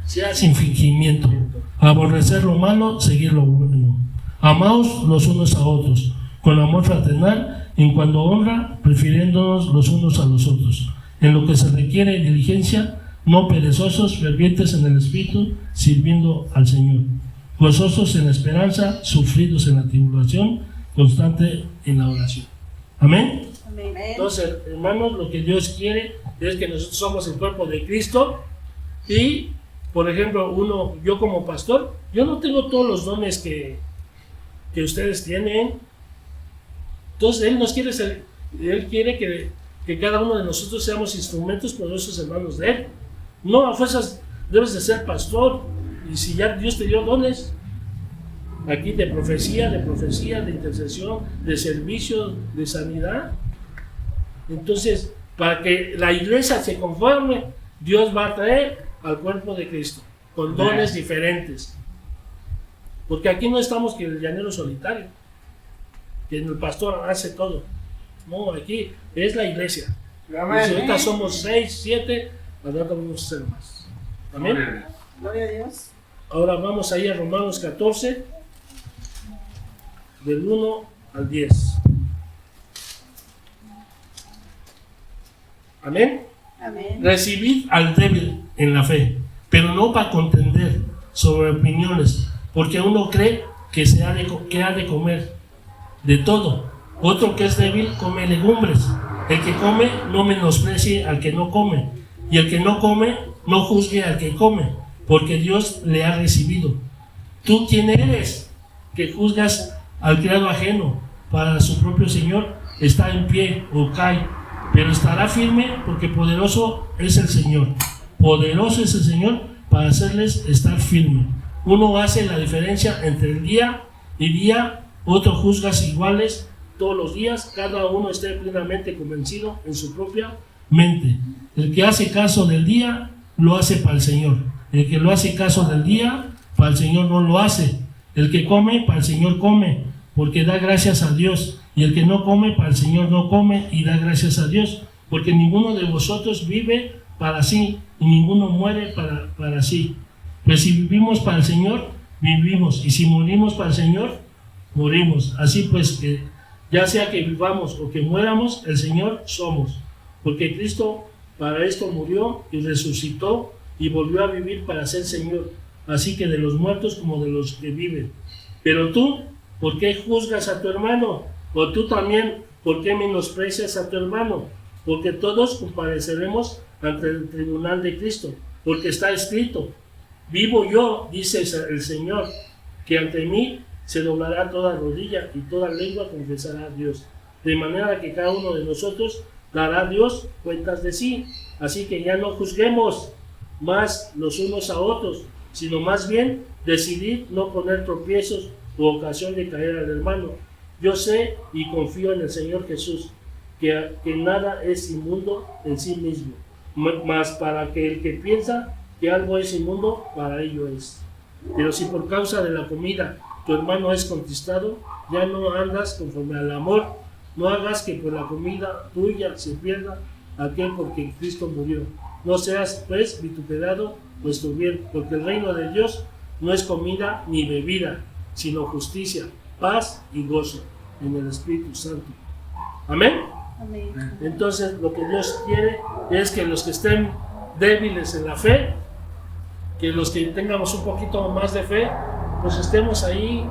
sea sin fingimiento, aborrecer lo malo, seguir lo bueno. Amaos los unos a otros, con amor fraternal, en cuanto honra, prefiriéndonos los unos a los otros. En lo que se requiere diligencia, no perezosos, fervientes en el espíritu, sirviendo al Señor. Gozosos en la esperanza, sufridos en la tribulación, constante en la oración. Amén. Amén. Entonces, hermanos, lo que Dios quiere es que nosotros somos el cuerpo de Cristo. Y, por ejemplo, yo como pastor, yo no tengo todos los dones que ustedes tienen. Entonces Él quiere que cada uno de nosotros seamos instrumentos poderosos en manos de Él. No a fuerzas debes de ser pastor, y si ya Dios te dio dones aquí de profecía, de intercesión, de servicio, de sanidad, entonces para que la iglesia se conforme, Dios va a traer al cuerpo de Cristo con dones diferentes. Porque aquí no estamos que el llanero solitario, que el pastor hace todo. No, aquí es la iglesia. Amén. Ahorita somos 6, 7, al rato vamos a ser más. Amén. Gloria a Dios. Ahora vamos a ir a Romanos 14, del 1 al 10. Amén. Amén. Recibid al débil en la fe, pero no para contender sobre opiniones, porque uno cree que ha de comer de todo. Otro que es débil come legumbres. El que come no menosprecie al que no come, y el que no come no juzgue al que come, porque Dios le ha recibido. ¿Tú quién eres que juzgas al criado ajeno? Para su propio Señor está en pie o cae, pero estará firme, porque poderoso es el Señor. Poderoso es el Señor para hacerles estar firme. Uno hace la diferencia entre el día y día, otro juzga iguales todos los días. Cada uno esté plenamente convencido en su propia mente. El que hace caso del día lo hace para el Señor. El que lo hace caso del día, para el Señor no lo hace. El que come, para el Señor come, porque da gracias a Dios. Y el que no come, para el Señor no come y da gracias a Dios, porque ninguno de vosotros vive para sí, y ninguno muere para sí. Pues si vivimos para el Señor, vivimos, y si morimos para el Señor, morimos. Así pues, que ya sea que vivamos o que muéramos, el Señor somos, porque Cristo para esto murió y resucitó y volvió a vivir para ser Señor, así que de los muertos como de los que viven. Pero tú, ¿por qué juzgas a tu hermano? O tú también, ¿por qué menosprecias a tu hermano? Porque todos compareceremos ante el tribunal de Cristo, porque está escrito: vivo yo, dice el Señor, que ante mí se doblará toda rodilla y toda lengua confesará a Dios. De manera que cada uno de nosotros dará a Dios cuentas de sí. Así que ya no juzguemos más los unos a otros, sino más bien decidir no poner tropiezos u ocasión de caer al hermano. Yo sé y confío en el Señor Jesús, que nada es inmundo en sí mismo, mas para que el que piensa que algo es inmundo, para ello es. Pero si por causa de la comida tu hermano es contristado, ya no andas conforme al amor. No hagas que por la comida tuya se pierda aquel por quien Cristo murió. No seas pues vituperado vuestro bien, porque el reino de Dios no es comida ni bebida, sino justicia, paz y gozo en el Espíritu Santo. Amén. Amén. Entonces lo que Dios quiere es que los que estén débiles en la fe, que los que tengamos un poquito más de fe, pues estemos ahí.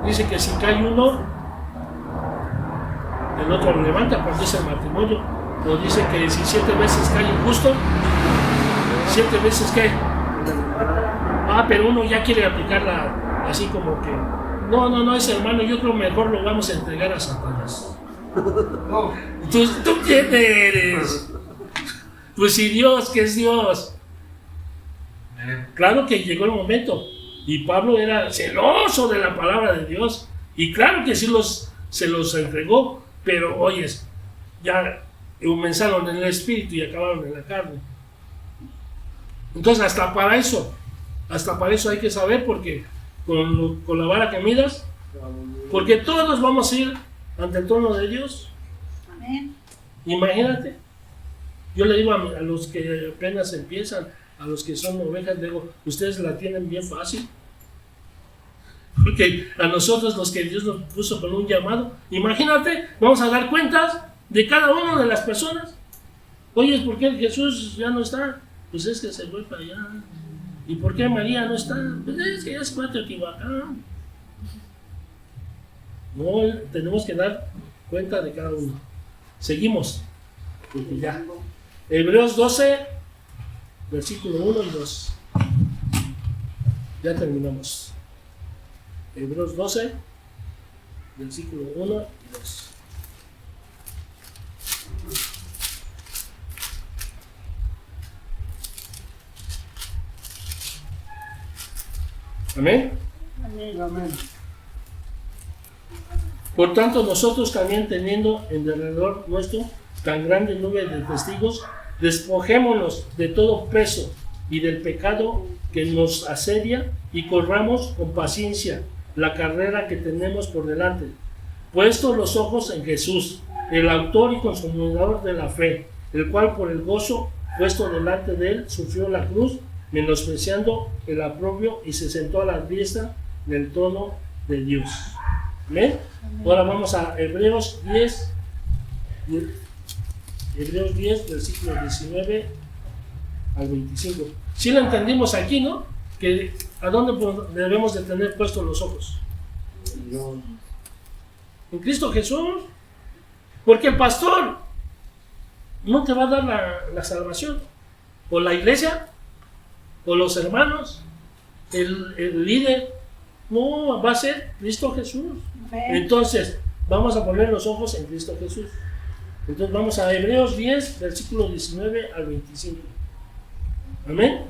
Dice que si cae uno, el otro lo levanta, cuando dice el matrimonio. O dice que si 7 veces cae un justo, 7 veces cae. Pero uno ya quiere aplicarla así como que no, ese hermano, yo creo mejor lo vamos a entregar a Satanás. ¿Tú quién eres? Pues si Dios, que es Dios. Claro que llegó el momento, y Pablo era celoso de la palabra de Dios, y claro que sí se los entregó, pero oyes, ya comenzaron en el espíritu y acabaron en la carne. Entonces hasta para eso hay que saber, porque con la vara que midas, porque todos vamos a ir ante el trono de Dios. Amén. Imagínate, yo le digo a los que apenas empiezan, a los que son ovejas, digo, ustedes la tienen bien fácil, porque a nosotros, los que Dios nos puso con un llamado, imagínate, vamos a dar cuentas de cada una de las personas. Oye, ¿por qué Jesús ya no está? Pues es que se fue para allá. ¿Y por qué María no está? Pues es que ya se fue a Teotihuacán. No, tenemos que dar cuenta de cada uno. Seguimos, porque ya. Hebreos 12, versículo 1 y 2. Ya terminamos. Hebreos 12, versículo 1 y 2. Amén. Amén. Amén. Por tanto, nosotros también, teniendo en derredor nuestro tan grande nube de testigos, despojémonos de todo peso y del pecado que nos asedia, y corramos con paciencia la carrera que tenemos por delante, puestos los ojos en Jesús, el autor y consumador de la fe, el cual por el gozo puesto delante de él sufrió la cruz, menospreciando el oprobio, y se sentó a la diestra del trono de Dios. ¿Amén? Ahora vamos a Hebreos 10, versículos 19 al 25. Si lo entendimos aquí, ¿no? Que ¿a dónde debemos de tener puestos los ojos? En Cristo Jesús. Porque el pastor no te va a dar la salvación. O la iglesia, o los hermanos, el líder. No, va a ser Cristo Jesús. Amén. Entonces, vamos a poner los ojos en Cristo Jesús. Entonces vamos a Hebreos 10, versículos 19 al 25. Amén.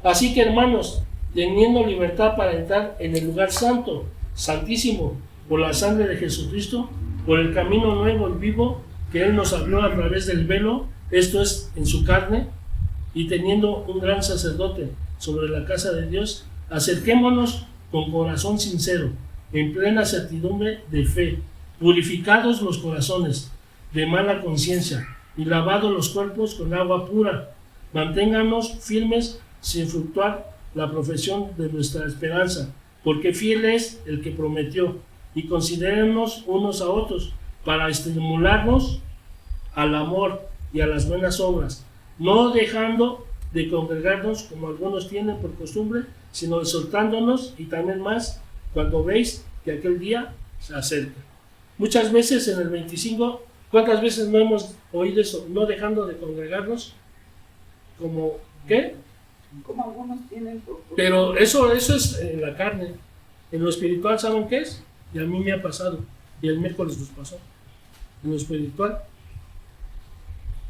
Así que, hermanos, teniendo libertad para entrar en el lugar santo, santísimo, por la sangre de Jesucristo, por el camino nuevo y vivo que Él nos abrió a través del velo, esto es, en su carne, y teniendo un gran sacerdote sobre la casa de Dios, acerquémonos con corazón sincero, en plena certidumbre de fe, purificados los corazones de mala conciencia y lavados los cuerpos con agua pura. Manténganos firmes sin fluctuar la profesión de nuestra esperanza, porque fiel es el que prometió, y considérennos unos a otros para estimularnos al amor y a las buenas obras, no dejando de congregarnos como algunos tienen por costumbre, sino exhortándonos, y también más cuando veis que aquel día se acerca. Muchas veces en el 25, ¿cuántas veces no hemos oído eso? No dejando de congregarnos, como ¿qué? Como algunos tienen por costumbre. Pero eso es en la carne. En lo espiritual, ¿saben qué es? Y a mí me ha pasado, y el miércoles nos pasó. En lo espiritual,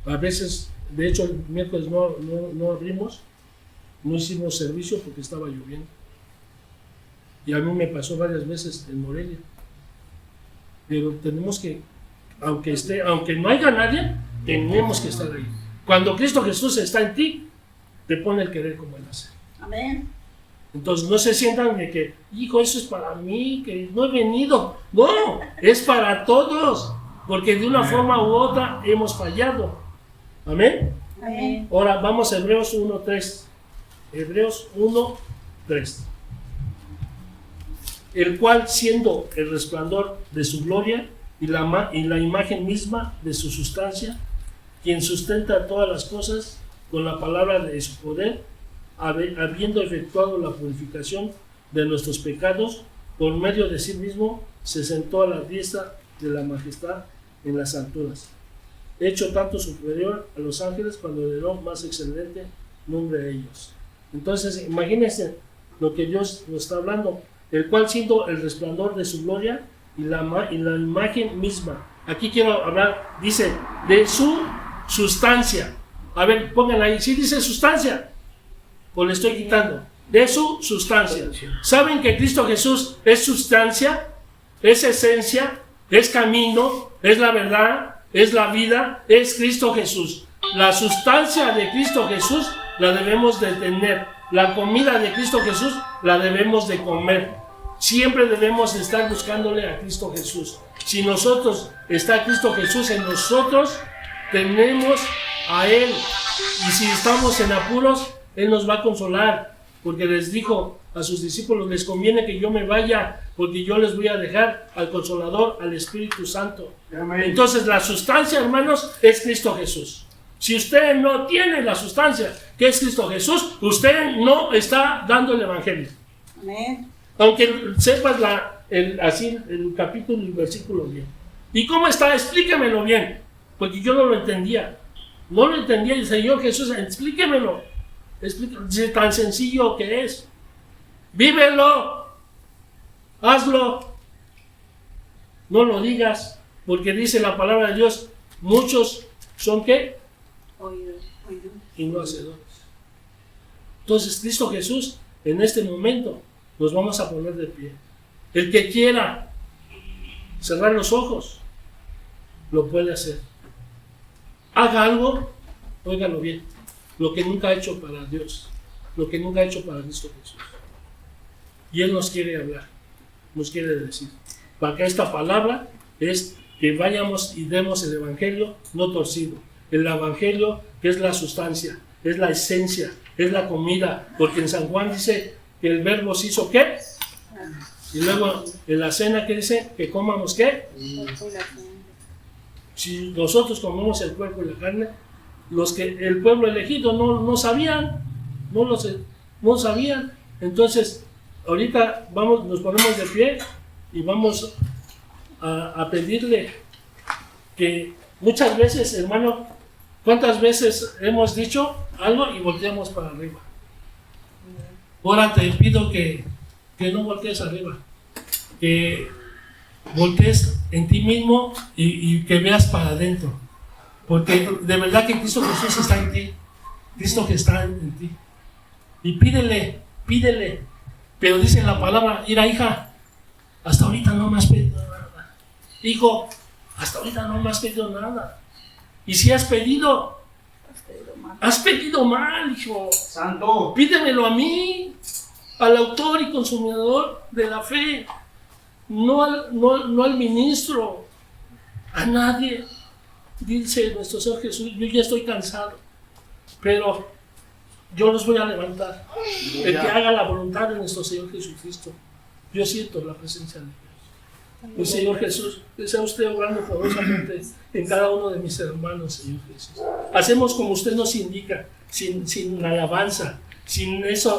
a veces, de hecho el miércoles no abrimos, no hicimos servicio porque estaba lloviendo. Y a mí me pasó varias veces en Morelia. Pero tenemos que, aunque no haya nadie, tenemos que estar ahí. Cuando Cristo Jesús está en ti, te pone el querer como Él hace. Amén. Entonces no se sientan de que, hijo, eso es para mí, que no he venido. No, es para todos, porque de una forma u otra hemos fallado. Amén. Amén. Ahora vamos a Hebreos 1:3. Hebreos 1:3. El cual, siendo el resplandor de su gloria y la imagen misma de su sustancia, quien sustenta todas las cosas con la palabra de su poder, habiendo efectuado la purificación de nuestros pecados, por medio de sí mismo se sentó a la diestra de la majestad en las alturas, hecho tanto superior a los ángeles cuando heredó más excelente nombre de ellos. Entonces, imagínense lo que Dios nos está hablando, el cual, siendo el resplandor de su gloria y la imagen misma. Aquí quiero hablar, dice, de su sustancia. A ver, pónganla ahí. ¿Sí dice sustancia? Pues le estoy quitando. De su sustancia. ¿Saben que Cristo Jesús es sustancia? Es esencia, es camino, es la verdad, es la vida, es Cristo Jesús. La sustancia de Cristo Jesús la debemos de tener. La comida de Cristo Jesús la debemos de comer. Siempre debemos de estar buscándole a Cristo Jesús. Si nosotros, está Cristo Jesús en nosotros, tenemos a Él. Y si estamos en apuros, Él nos va a consolar. Porque les dijo a sus discípulos, les conviene que yo me vaya, porque yo les voy a dejar al Consolador, al Espíritu Santo. Amén. Entonces la sustancia, hermanos, es Cristo Jesús. Si usted no tiene la sustancia que es Cristo Jesús, usted no está dando el Evangelio. Amén. Aunque sepas así el capítulo y el versículo bien. ¿Y cómo está? Explíquemelo bien. Porque yo no lo entendía. No lo entendía el Señor Jesús. Explíquemelo. Explíquemelo. Tan sencillo que es. Vívelo. Hazlo. No lo digas. Porque dice la palabra de Dios, muchos son ¿qué? Oídos. Y no hacedores. Entonces Cristo Jesús, en este momento, nos vamos a poner de pie. El que quiera cerrar los ojos, lo puede hacer. Haga algo, óigalo bien, lo que nunca ha hecho para Dios, lo que nunca ha hecho para Cristo Jesús. Y Él nos quiere hablar, nos quiere decir, para que esta palabra es que vayamos y demos el Evangelio no torcido. El Evangelio que es la sustancia, es la esencia, es la comida, porque en San Juan dice que el verbo se hizo ¿qué? Y luego en la cena que dice que comamos ¿qué? Si nosotros comemos el cuerpo y la carne, los que el pueblo elegido no sabían, no sabían. Entonces, ahorita nos ponemos de pie y vamos a pedirle que muchas veces, hermano, ¿cuántas veces hemos dicho algo y volteamos para arriba? Ahora te pido que no voltees arriba, que voltees en ti mismo y que veas para adentro, porque de verdad que Cristo Jesús está en ti, Cristo que está en ti, y pídele, pero dice la palabra, mira hija, hasta ahorita no me has pedido nada, hijo, hasta ahorita no me has pedido nada, y si has pedido mal, hijo, Santo. pídemelo a mí, al autor y consumidor de la fe, no al ministro, a nadie. Dice nuestro Señor Jesús, yo ya estoy cansado, pero yo los voy a levantar. El que haga la voluntad de nuestro Señor Jesucristo. Yo siento la presencia de Dios. Mi Señor Jesús, sea usted obrando poderosamente en cada uno de mis hermanos, Señor Jesús. Hacemos como usted nos indica, sin alabanza, sin eso.